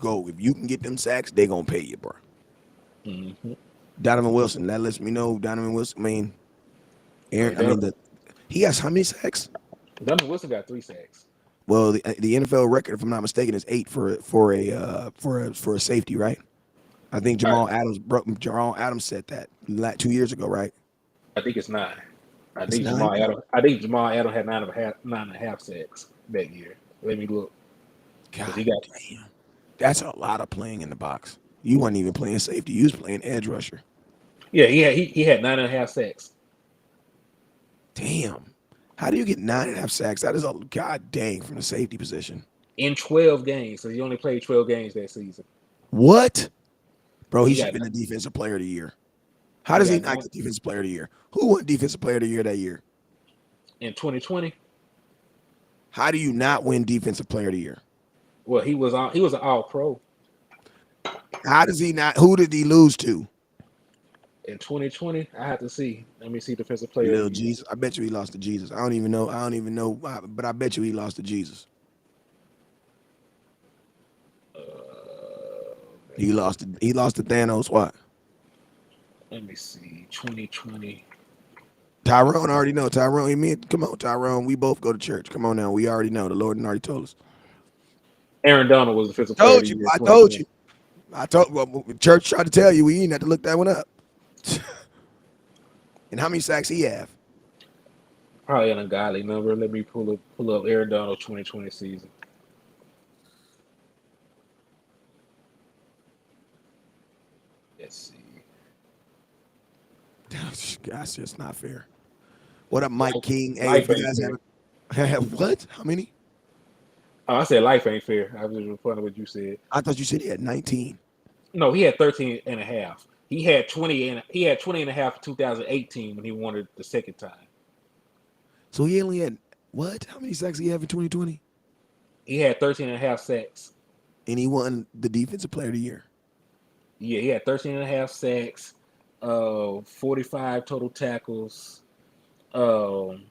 go. If you can get them sacks, they gonna pay you, bro. Hmm. Donovan Wilson. That lets me know Donovan Wilson. I mean, Right, Aaron. I mean he has how many sacks? Donovan Wilson got 3 sacks. Well, the NFL record, if I'm not mistaken, is 8 for a safety, right? I think All right, Jamal Adams said that 2 years ago, right? I think it's 9. I It's think 9. Jamal Adams. I think Jamal Adams had 9.5 sacks that year. Let me look because he God got. damn, that's a lot of playing in the box. You weren't even playing safety; you was playing edge rusher. Yeah, he had 9.5 sacks Damn, how do you get 9.5 sacks? That is a god dang from the safety position. in 12 games. So he only played 12 games that season. What, bro? He He should got have been the defensive player of the year. How he does he got not nine get defensive player of the year? Who won defensive player of the year that year? in 2020. How do you not win defensive player of the year? Well, he was an All Pro How does he not? Who did he lose to? in 2020. I have to see. Let me see defensive player of Little the year. Jesus. I bet you he lost to Jesus. I don't even know. But I bet you he lost to Jesus. Okay, He lost to Thanos. What? let me see. 2020. Tyrone already know. Tyrone, come on, Tyrone. We both go to church. Come on now. We already know. The Lord already told us. Aaron Donald was defensive player of the Told you. year in I told 2020. you. Well, church tried to tell you. We ain't have to look that one up. And how many sacks he have? Probably an ungodly number. Let me pull up Aaron Donald 2020 season. Let's see. That's just not fair. What up, Mike Life, King? Hey, if life you ain't guys fair. haven't what? How many? Oh, I said life ain't fair. I was just reporting what you said. I thought you said he had 19. No, he had 13 and a half. He had 20 and a half in 2018 when he won it the second time. So he only had what? How many sacks he have in 2020? He had 13 and a half sacks. And he won the defensive player of the year. Yeah, he had 13 and a half sacks, 45 total tackles, um,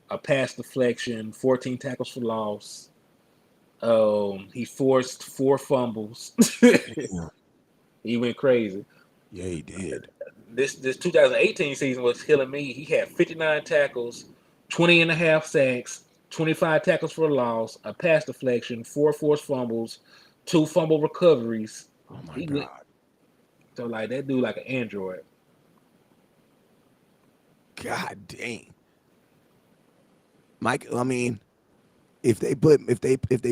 a pass deflection, 14 tackles for loss. He forced 4 fumbles. Yeah, He went crazy. yeah, he did. This 2018 season was killing me. He had 59 tackles, 20 and a half sacks, 25 tackles for loss, a pass deflection, 4 forced fumbles, 2 fumble recoveries. Oh my He went God. so like that dude like an android. God dang. Mike, I mean, if they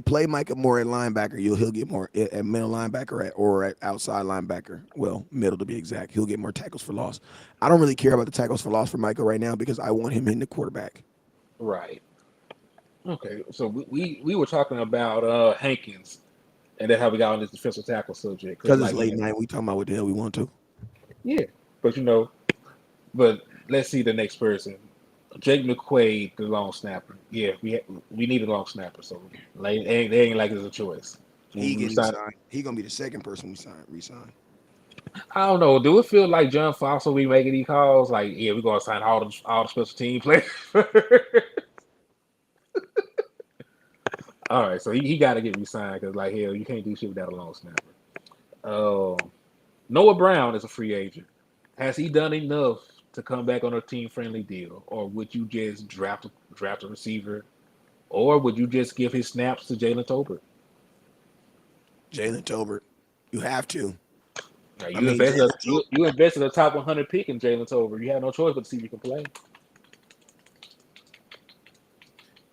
play Micah Moore at linebacker, he'll get more at middle linebacker or at outside linebacker. Well, middle to be exact. He'll get more tackles for loss. I don't really care about the tackles for loss for Micah right now because I want him in the quarterback. Right. Okay. So we were talking about Hankins and then how we got on this defensive tackle subject because Because it's like late night, we talking about what the hell we want to. yeah, but but let's see the next person. Jake McQuaid, the long snapper. Yeah, we need a long snapper, so like they ain't like it's a choice. He We getting signed. signed. He gonna be the second person resign. I don't know. Do it feel like John Fox will be making these calls? Like, yeah, we're gonna sign all the special team players. All right, so he got to get re-signed because like hell, you can't do shit without a long snapper. Noah Brown is a free agent. Has he done enough to come back on a team friendly deal, or would you just draft a receiver, or would you just give his snaps to Jalen Tolbert? Jalen Tolbert, you have to. Now, I mean, Jalen you invested a top 100 pick in Jalen Tolbert. You have no choice but to see if you can play.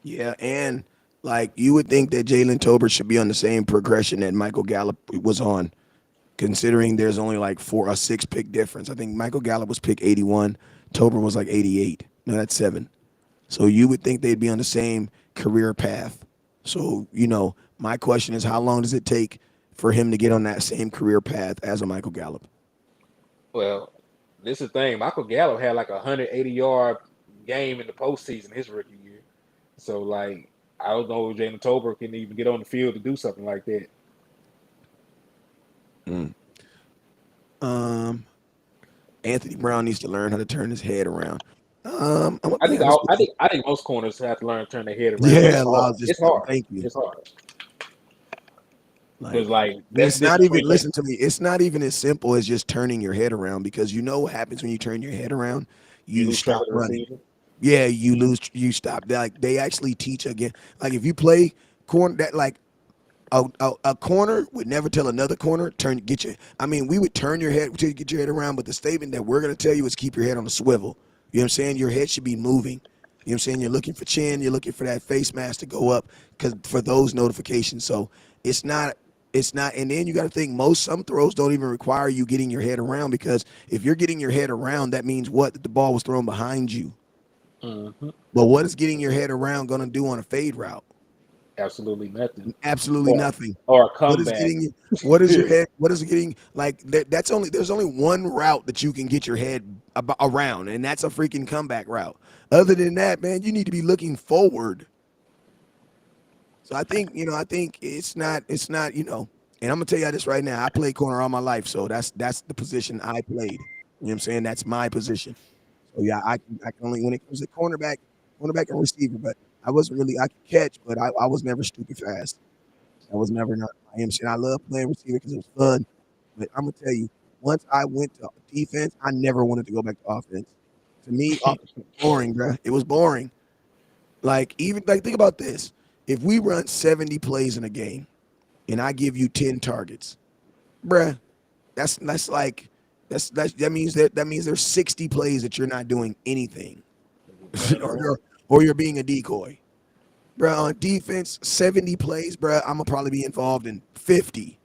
Yeah, and like you would think that Jalen Tolbert should be on the same progression that Michael Gallup was on, considering there's only like 6 pick difference. I think Michael Gallup was pick 81, Tolbert was like 88. No, that's 7. So you would think they'd be on the same career path. So, my question is how long does it take for him to get on that same career path as a Michael Gallup? Well, this is the thing. Michael Gallup had like a 180-yard game in the postseason his rookie year. So like I don't know if Jalen Tolbert can even get on the field to do something like that. Mm. Um, Anthony Brown needs to learn how to turn his head around. I'm gonna I be think honest all, with you. I think most corners have to learn to turn their head around, but Yeah, it's hard. Laws just It's hard. thank you. It's hard because Like, like and that's it's the not difference even between listen to me. It's not even as simple as just turning your head around because you know what happens when you turn your head around? you You lose track stop of the running. receiver. Yeah, you stop. Like they actually teach again. Like if you play corner, that like a corner would never tell another corner get your. I mean, we would turn your head to get your head around, but the statement that we're gonna tell you is keep your head on a swivel. You know what I'm saying? Your head should be moving. You know what I'm saying? You're looking for chin. You're looking for that face mask to go up because for those notifications. So it's not. It's not. And then you got to think some throws don't even require you getting your head around because if you're getting your head around, that means what? That the ball was thrown behind you. Hmm. But what is getting your head around going to do on a fade route? Absolutely nothing. Absolutely Or nothing. or a What is comeback. getting you? What is your head? What is it getting? Like that's only there's only one route that you can get your head around, and that's a freaking comeback route. Other than that, man, you need to be looking forward. So I think it's not. And I'm gonna tell you this right now. I played corner all my life, so that's the position I played. You know what I'm saying? That's my position. So yeah, I can only when it comes to cornerback and receiver, but I wasn't really I could catch, but I was never stupid fast. I was never not I am shit. I love playing receiver because it was fun. But I'm gonna tell you, once I went to defense, I never wanted to go back to offense. To me, offense was boring, bro. It was boring. Like even like think about this. If we run 70 plays in a game and I give you 10 targets, bruh, that's like that means there's 60 plays that you're not doing anything. Running or around. you're being a decoy. Bro, on defense, 70 plays, bro, I'm gonna probably be involved in 50.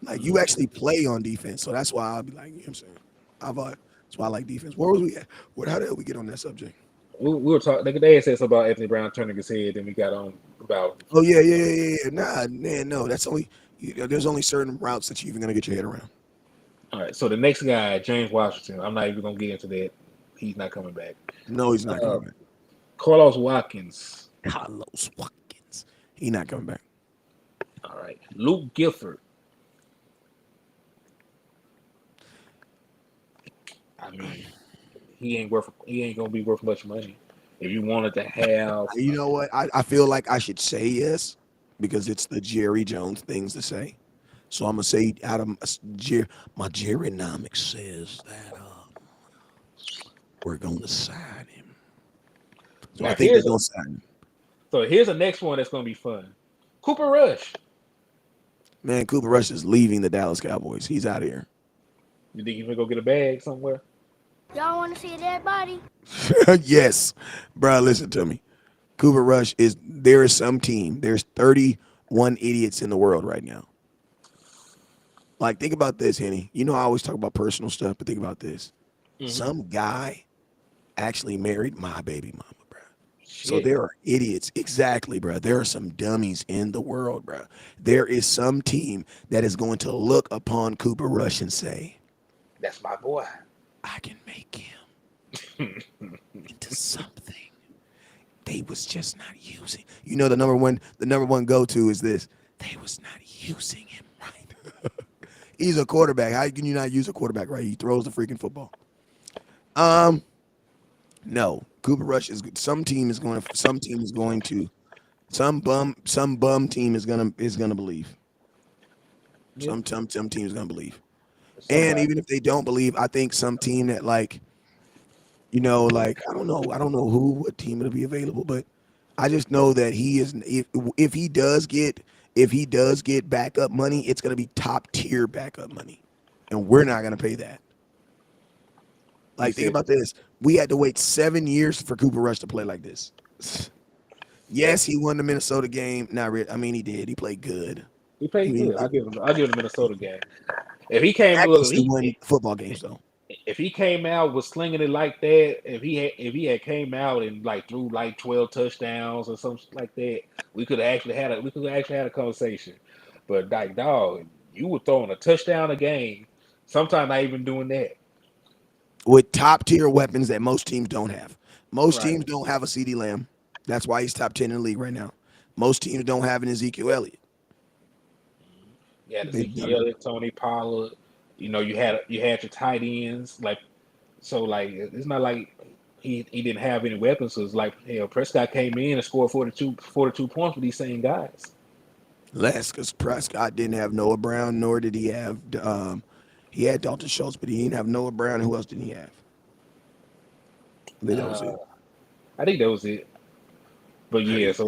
Like you actually play on defense. So that's why I'll be like, you know what I'm saying? That's why I like defense. Where was we at? How the hell we get on that subject? We were talking. They had said something about Anthony Brown turning his head, and we got on about Oh yeah. Nah, man, no. That's only There's only certain routes that you're even gonna get your head around. All right. So the next guy, James Washington. I'm not even gonna get into that. He's not coming back. No, he's not Uh, coming back. Carlos Watkins. Carlos Watkins. He's not coming back. All right. Luke Gifford. I mean, he ain't gonna be worth much money. If you wanted to have You know what? I feel like I should say yes because it's the Jerry Jones things to say. So I'm gonna say out of my Jerrynomics says that we're gonna sign him. So I now think they're gonna sign him. here's the next one that's gonna be fun. Cooper Rush. Man, Cooper Rush is leaving the Dallas Cowboys. He's out of here. You think he's gonna go get a bag somewhere? Y'all want to see a dead body? Yes, bro. Listen to me. Cooper Rush is. There is some team. There's 31 idiots in the world right now. Like, think about this, Henny. You know, I always talk about personal stuff, but think about this. Mhm. Some guy actually married my baby mama, bro. So Shit. there are idiots. Exactly, bro. There are some dummies in the world, bro. There is some team that is going to look upon Cooper Rush and say, That's my boy. I can make him into something they was just not using. You know, the number one go-to is this. They was not using him right. He's a quarterback. How can you not use a quarterback right? He throws the freaking football. No. Cooper Rush is good. Some bum team is going to believe. Yeah. Some team is going to believe. And Somebody. even if they don't believe, I think some team that like I don't know what team it'll be available, but I just know that he is if he does get backup money, it's gonna be top tier backup money, and we're not gonna pay that. You Like, think said about this: we had to wait 7 years for Cooper Rush to play like this. Yes, he won the Minnesota game. Not really. I mean, he did. He played good. he played He good. I give him the Minnesota game. If he came look, miraculously won football games though. if he came out was slinging it like that, if he had came out and like threw like 12 touchdowns or something like that, we could actually had a conversation. But like dog, you were throwing a touchdown a game, sometimes not even doing that. With top tier weapons that most teams don't have. Most Right. teams don't have a CD Lamb. That's why he's top 10 in the league right now. Most teams don't have an Ezekiel Elliott. You had They Ezekiel don't. Elliott, Tony Pollard. You had your tight ends like it's not like he didn't have any weapons. So it's like Prescott came in and scored 42 points with these same guys. Less because Prescott didn't have Noah Brown, nor did he have he had Dalton Schultz, but he didn't have Noah Brown. Who else did he have? I think that was Uh, it. I think that was it. But I yeah, think so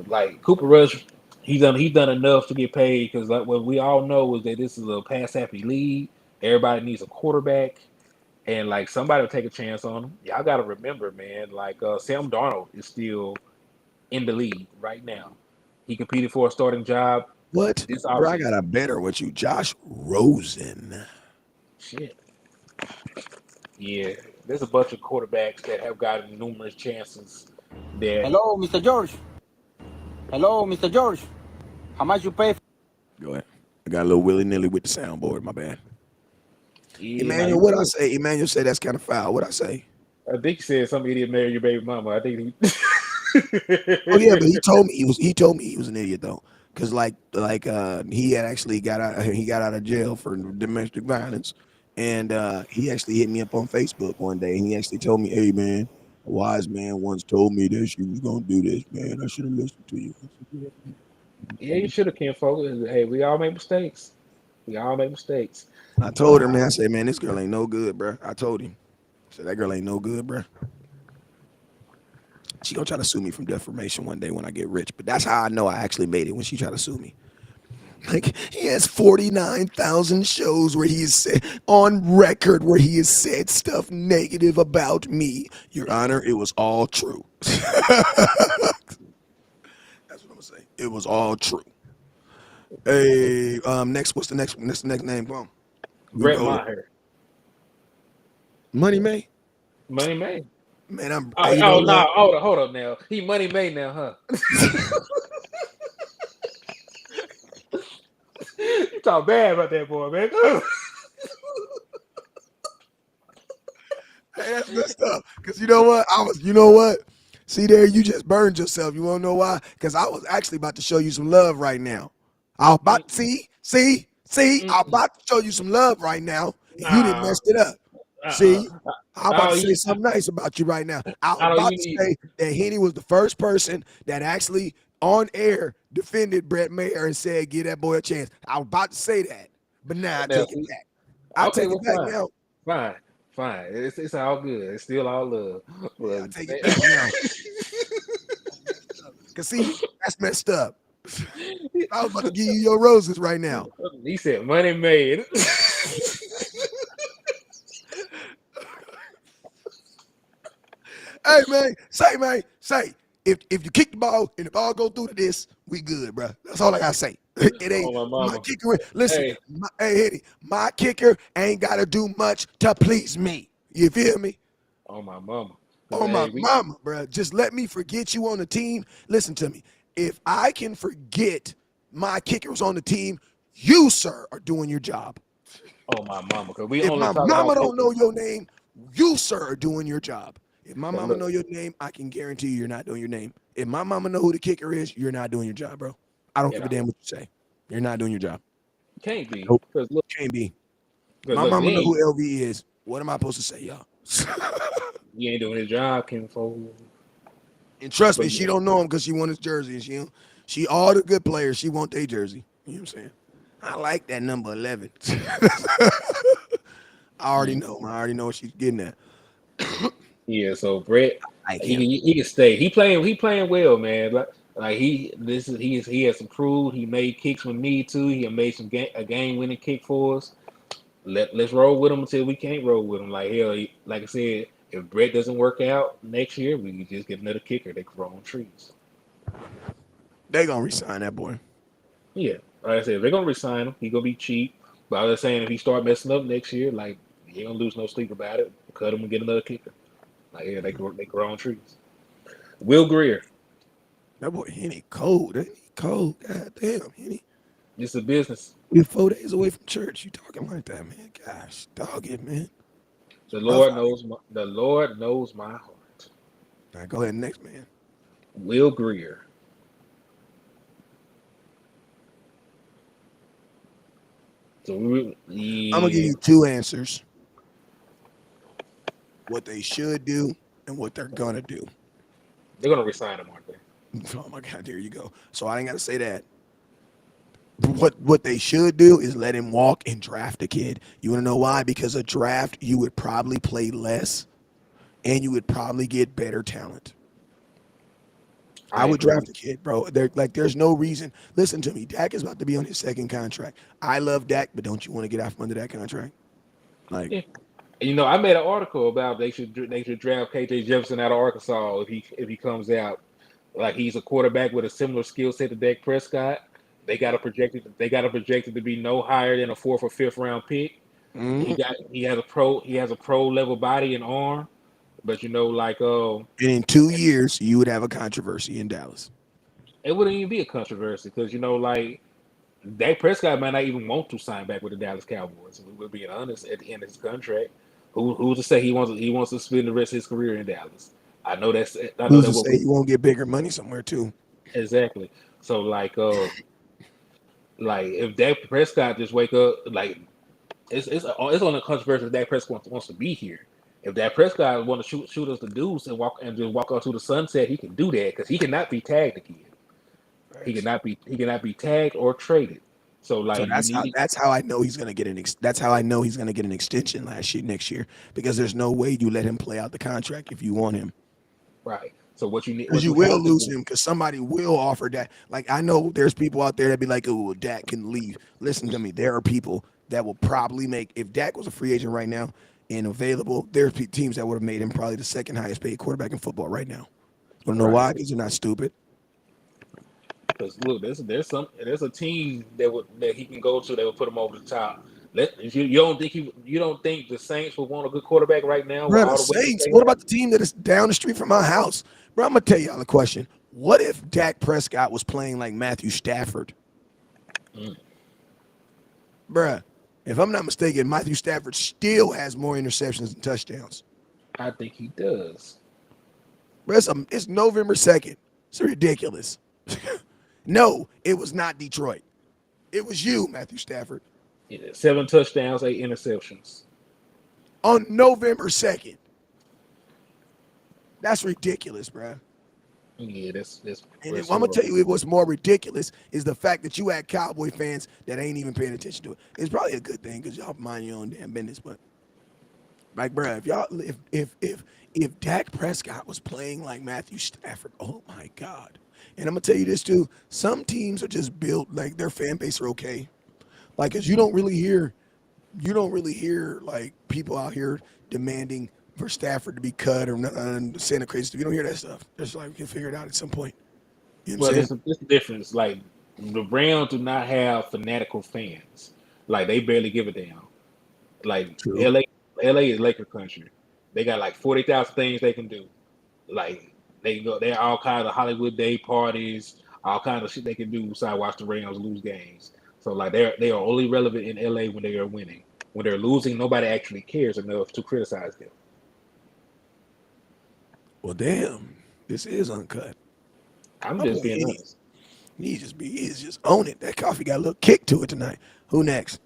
like Cooper Rush, he done enough to get paid because like what we all know is that this is a pass happy league. Everybody needs a quarterback, and like somebody will take a chance on him. Y'all got to remember, man. Like Sam Darnold is still in the league right now. He competed for a starting job what? this Bro, I got offseason. a better with you. Josh Rosen. Shit. Yeah, there's a bunch of quarterbacks that have gotten numerous chances. That Hello, Mr. George. Hello, Mr. George. How much you pay? Go ahead. I got a little willy-nilly with the soundboard, my bad. yeah, now Emmanuel, you what I good. say? Emmanuel said that's kind of foul. What I say? I think he said some idiot married your baby mama. I think he. Oh yeah, but he told me he was an idiot though, because he had actually got out of jail for domestic violence, and he actually hit me up on Facebook one day, and he actually told me, "Hey man, a wise man once told me that she was gonna do this, man. I should have listened to you." I said, Yeah, you should have, Ken folks. Hey, we all make mistakes. We all make mistakes. I told her, man. I said, "Man, this girl ain't no good, bro." I told him. I said that girl ain't no good, bro. She gonna try to sue me from defamation one day when I get rich, but that's how I know I actually made it when she tried to sue me. Like, he has 49,000 shows where he has said on record where he has said stuff negative about me. Your Honor, it was all true. That's what I'm gonna say. It was all true. Hey, next, what's the next one? What's the next name? Come on. We Brett rolling. Maher, Money May. Money made. Man, Oh, you know oh what? no, hold up now. He money made now, huh? talk bad about that boy, man. Hey, that's messed up. Cause you know what? You know what? See there, you just burned yourself. You wanna know why? Cause I was actually about to show you some love right now. I was about I was about to show you some love right now, and you didn't Nah, mess it up. uh-uh. See, I'm about to Oh, say something nice about you right now. I was I don't about even to need. say that Henny was the first person that actually on air defended Brett Mayer and said, "Give that boy a chance." I was about to say that, but now I Now, take it see, back. I okay, take well, it back fine, now. fine, fine. It's all good. It's still all love. Yeah, I But take it back now. Cause see, that's messed up. I was about to give you your roses right now. he said, "Money made." Hey man, say if you kick the ball and the ball go through to this, we good, bro. That's all I gotta say. It ain't Oh my my mama. kicker. Listen, Hey, hey, Eddie, my kicker ain't gotta do much to please me. You feel me? oh my mama. Cause Oh my hey, we. mama, bro. Just let me forget you on the team. Listen to me. If I can forget my kickers on the team, you, sir, are doing your job. Oh my mama. Cause we If only my talk mama about don't kickers. know your name, you, sir, are doing your job. If my Cause mama look, know your name, I can guarantee you're not doing your name. If my mama know who the kicker is, you're not doing your job, bro. I don't you give a know, damn what you say. You're not doing your job. can't be. Nope. Cause look, Can't be. cause My look, mama know then who LV is. What am I supposed to say, y'all? you ain't doing his job, Kim Fold. And trust me, But she yeah, don't know him because she want his jersey. And she all the good players, she want their jersey. You know what I'm saying? I like that number 11. I already mm, know. I already know what she's getting at. yeah. So Brett, I like him. he can stay. He playing well, man. Like he has improved. He made kicks with me too. He made a game winning kick for us. Let's roll with him until we can't roll with him. Like hell, like I said, if Brett doesn't work out next year, we can just get another kicker. They can grow on trees. They gonna resign that boy. Yeah, like I said, if they're gonna resign him. He gonna be cheap. But I was saying if he start messing up next year, like he ain't gonna lose no sleep about it. Cut him and get another kicker. Like yeah, they grow on trees. Will Greer, That boy Henny cold. Ain't he cold? God damn, Henny. it's a business. We're 4 days away from church. You talking like that, man? Gosh, dog it, man. Rough out. The Lord knows my heart. All right, go ahead, next man. Will Greer. So I'm gonna give yeah, you two answers: what they should do and what they're gonna do. they're gonna resign him, aren't they? Oh my God, there you go. So I ain't gotta say that. What they should do is let him walk and draft a kid. You wanna know why? Because a draft, you would probably play less and you would probably get better talent. I I would agree draft with a kid, bro. There's no reason. Listen to me. Dak is about to be on his second contract. I love Dak, but don't you want to get out from under that contract? Like, you. Yeah. You know, I made an article about they should draft KJ Jefferson out of Arkansas if he comes out like he's a quarterback with a similar skill set to Dak Prescott. They got a projected to be no higher than a fourth or fifth round pick. mm, He has a pro level body and arm, but like and in 2 years, you would have a controversy in Dallas. it wouldn't even be a controversy because like Dak Prescott might not even want to sign back with the Dallas Cowboys. We're being honest at the end of his contract. Who's to say he wants to spend the rest of his career in Dallas? I know Who's that to what say we you won't get bigger money somewhere too? exactly. So like if Dak Prescott just wake up like it's on the controversy if Dak Prescott wants to be here. If Dak Prescott want to shoot us the deuce and just walk out to the sunset, he can do that because he cannot be tagged again. Facts. He cannot be tagged or traded. So So like you need that's how I know he's gonna get that's how I know he's gonna get an extension next year because there's no way you let him play out the contract if you want him. right. So Because what you you will have to lose do, him because somebody will offer that. Like I know there's people out there that be like, "Oh, Dak can leave." Listen to me. There are people that will probably make if Dak was a free agent right now and available. There's teams that would have made him probably the second highest paid quarterback in football right now. You wanna know right? why? Because they're not stupid. Because look, there's a team that he can go to that will put him over the top. You don't think the Saints would want a good quarterback right now with Bro, all the the weapons Saints. they What have? about the team that is down the street from my house? Bro, I'm gonna tell y'all a question. What if Dak Prescott was playing like Matthew Stafford? Mm. Bruh, if I'm not mistaken, Matthew Stafford still has more interceptions than touchdowns. I think he does. Bruh, it's November 2nd. It's ridiculous. No, it was not Detroit. It was you, Matthew Stafford, Yeah, 7 touchdowns, 8 interceptions. on November 2nd. That's ridiculous, bruh. Yeah, that's And I'm that's gonna tell horrible. you what's more ridiculous is the fact that you had Cowboy fans that ain't even paying attention to it. It's probably a good thing because y'all mind your own damn business. But like, bruh, if Dak Prescott was playing like Matthew Stafford, oh my God. And I'm gonna tell you this too. Some teams are just built like their fan base are okay. Like, cause you don't really hear like people out here demanding for Stafford to be cut or saying the crazy stuff. You don't hear that stuff. It's like we can figure it out at some point. You know what Well, I'm saying? this the difference. Like the Browns do not have fanatical fans. Like they barely give a damn. Like True. LA is Laker country. They got like 40,000 things they can do. Like they're all kinds of Hollywood day parties, all kinds of shit they can do besides watch the Rams lose games. So like they are only relevant in LA when they are winning. When they're losing, nobody actually cares enough to criticize them. Well, damn, this is uncut. I'm My just boy, being honest. he's just own it. That coffee got a little kick to it tonight. Who next?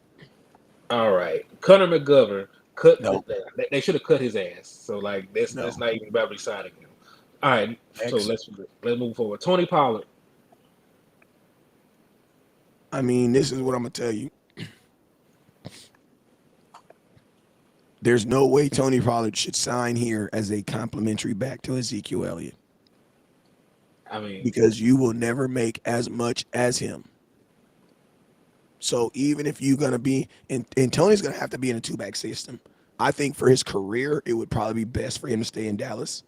All right, Connor McGovern cut. No, They should have cut his ass. So like that's no. not even about resigning him. All right, so Next. let's move forward. Tony Pollard. I mean, this is what I'm gonna tell you. There's no way Tony Pollard should sign here as a complimentary back to Ezekiel Elliott I mean, because you will never make as much as him. So even if you're gonna be, and Tony's gonna have to be in a two-back system. I think for his career, it would probably be best for him to stay in Dallas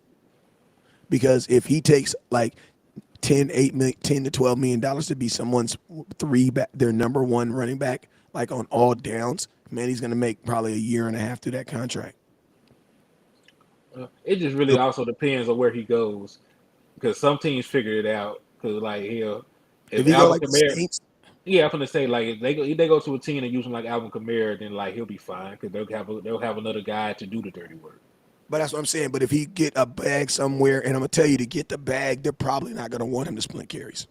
because if he takes like 10 to $12 million to be someone's their number one running back, like on all downs, man, he's gonna make probably a year and a half through that contract. it just really So also depends on where he goes because some teams figure it out. Because like here, if if he go Alvin like the Kamara, Saints, yeah, I'm gonna say like if they go to a team and use him like Alvin Kamara, then like he'll be fine because they'll have another guy to do the dirty work. but that's what I'm saying. But if he get a bag somewhere, and I'm gonna tell you to get the bag, they're probably not gonna want him to split carries.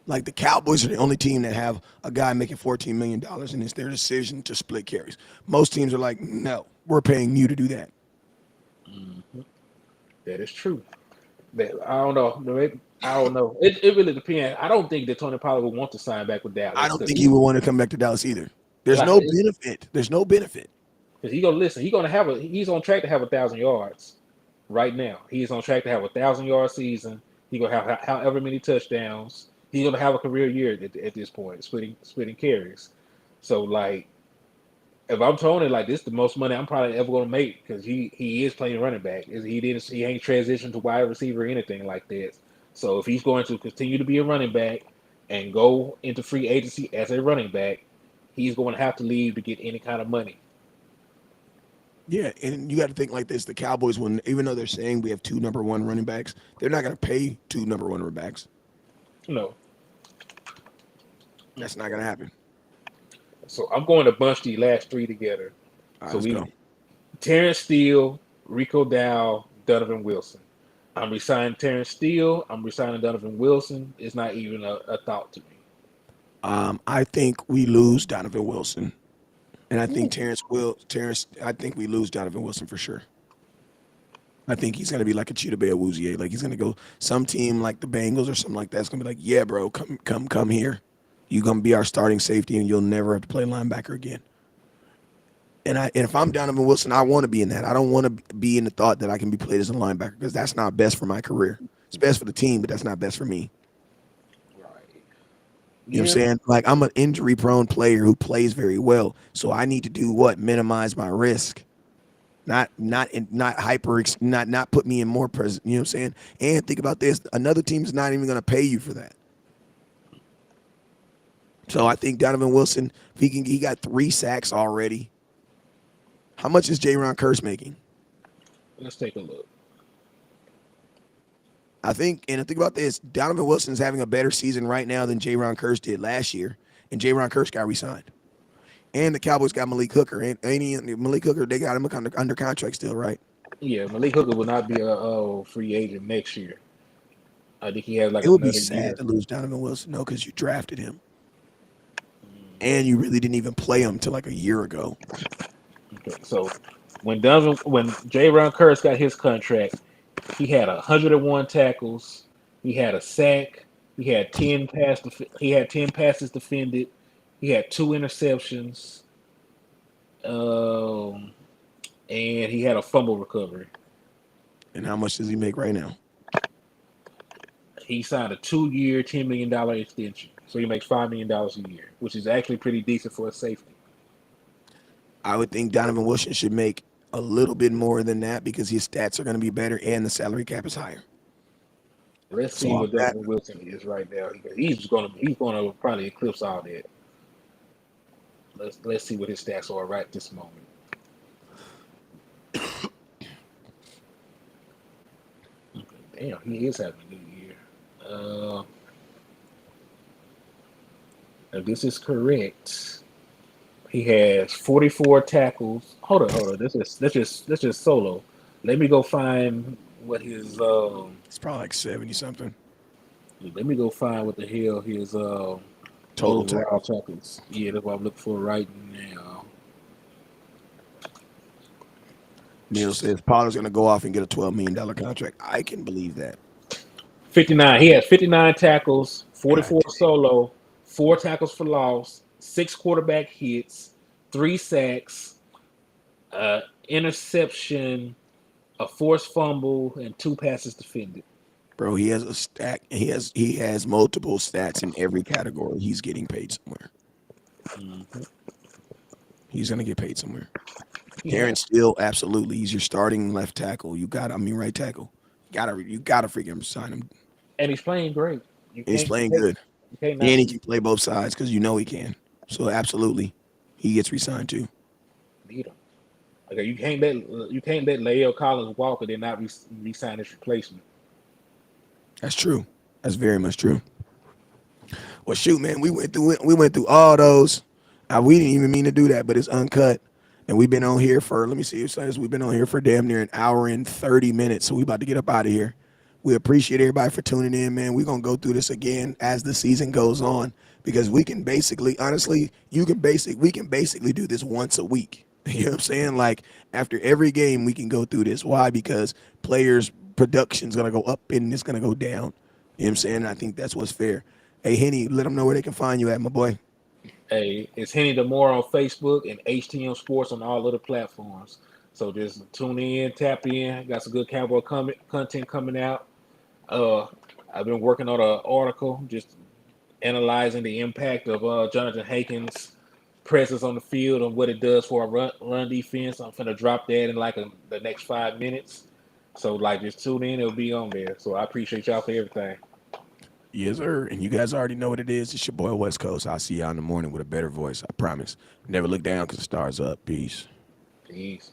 Like the Cowboys are the only team that have a guy making $14 million, and it's their decision to split carries. Most teams are like, no, we're paying you to do that. Mhm. That is true. I don't know. I don't know. It really depends. I don't think that Tony Pollard would want to sign back with I Dallas don't because think he he would want to come back to Dallas either. There's like no benefit. There's no benefit. because he gonna listen. He's on track to have 1,000 yards right now. He's on track to have 1,000 yard season. He gonna have however many touchdowns. He's gonna have a career year at this point, splitting carries. So like, if I'm Tony, like this, is the most money I'm probably ever gonna make because he is playing running back. He ain't transitioned to wide receiver or anything like that. So if he's going to continue to be a running back and go into free agency as a running back, he's going to have to leave to get any kind of money. Yeah, and you got to think like this: the Cowboys, when even though they're saying we have two number one running backs, they're not going to pay two number one running backs. No. That's not going to happen. So I'm going to bunch the last three together. All right, So let's go. Terrence Steele, Rico Dow, Donovan Wilson. I'm resigning Terrence Steele. I'm resigning Donovan Wilson. It's not even a thought to me. I think we lose Donovan Wilson, and I think Ooh. Terrence will. Terrence, I think we lose Donovan Wilson for sure. I think he's going to be like a Cheetah Bear Woozier. Like he's going to go some team like the Bengals or something like that's going to be like, yeah, bro, come here. You're going to be our starting safety, and you'll never have to play linebacker again. And if I'm Donovan Wilson, I want to be in that. I don't want to be in the thought that I can be played as a linebacker because that's not best for my career. It's best for the team, but that's not best for me. Right. You know what Yeah. I'm saying? Like I'm an injury prone player who plays very well. So I need to do what? Minimize my risk. Not hyper not put me in more present. You know what I'm saying? And think about this. Another team's not even gonna pay you for that. So I think Donovan Wilson, if he got 3 sacks already. How much is Ron Curse making? Let's take a look. I think about this, Donovan Wilson's having a better season right now than Ron Curse did last year. and J-Ron Curse got re-signed. And the Cowboys got Malik Hooker. Ain't he, Malik Hooker, they got him under contract still, right? Yeah, Malik Hooker will not be a free agent next year. I think he has like It would be another year. sad to lose Donovan Wilson, though, because you drafted him. And you really didn't even play him till like a year ago. Okay, so when J-Ron Curse got his contract, he had 101 tackles. He had a sack. He had 10 passes defended. He had 2 interceptions. Um, and he had a fumble recovery. And how much does he make right now? He signed a 2-year, $10 million extension. So he makes $5 million a year, which is actually pretty decent for a safety. I would think Donovan Wilson should make a little bit more than that because his stats are going to be better and the salary cap is higher. Let's So see off what that, Donovan Wilson is right now. He's gonna probably eclipse all that. Let's see what his stats are right this moment. Okay, damn, he is having a good year. If this is correct, he has 44 tackles. Hold on. That's just solo. Let me go find what his it's probably like 70 something let me go find what the hell his total overall tackles. tackles. Yeah, that's what I'm looking for right now. Neil says Pollard's going to go off and get a $12 million contract. I can believe that. 59. He has 59 tackles, God 44 damn. solo, 4 tackles for loss, 6 quarterback hits, 3 sacks, interception, a forced fumble, and 2 passes defended. Bro, he has a stack. He has multiple stats in every category. He's getting paid somewhere. Mhm. He's going to get paid somewhere. Yeah, Terrence Steele, absolutely. He's your starting left tackle. Right tackle. You gotta freaking sign him. and he's playing great. You And he's can't, you playing can't, good. you can't not And he see can play both sides because you know he can. So absolutely, he gets re-signed too. beat him. Okay, you can't let Lael Collins walk and then not re-sign his replacement. That's true. That's very much true. Well, shoot, man, we went through all those. We didn't even mean to do that, but it's uncut. And we've been on here for, let me see, it says we've been on here for damn near an hour and 30 minutes. So we about to get up out of here. We appreciate everybody for tuning in, man. We're gonna go through this again as the season goes on because we can basically, honestly, we can basically do this once a week. You know what I'm saying? Like after every game, we can go through this. Why? Because players' production's gonna go up and it's gonna go down. You know what I'm saying? I think that's what's fair. Hey, Henny, let them know where they can find you at, my boy. Hey, it's Henny Demore on Facebook and HTM Sports on all other platforms. So just tune in, tap in. Got some good cowboy content coming out. Uh, I've been working on an article just analyzing the impact of Jonathan Hankins' presence on the field and what it does for our run defense. I'm finna drop that in like the next 5 minutes. So like, just tune in. It'll be on there. So I appreciate y'all for everything. Yes, sir. And you guys already know what it is. It's your boy West Coast. I'll see y'all in the morning with a better voice. I promise. Never look down because the stars up. Peace. Peace.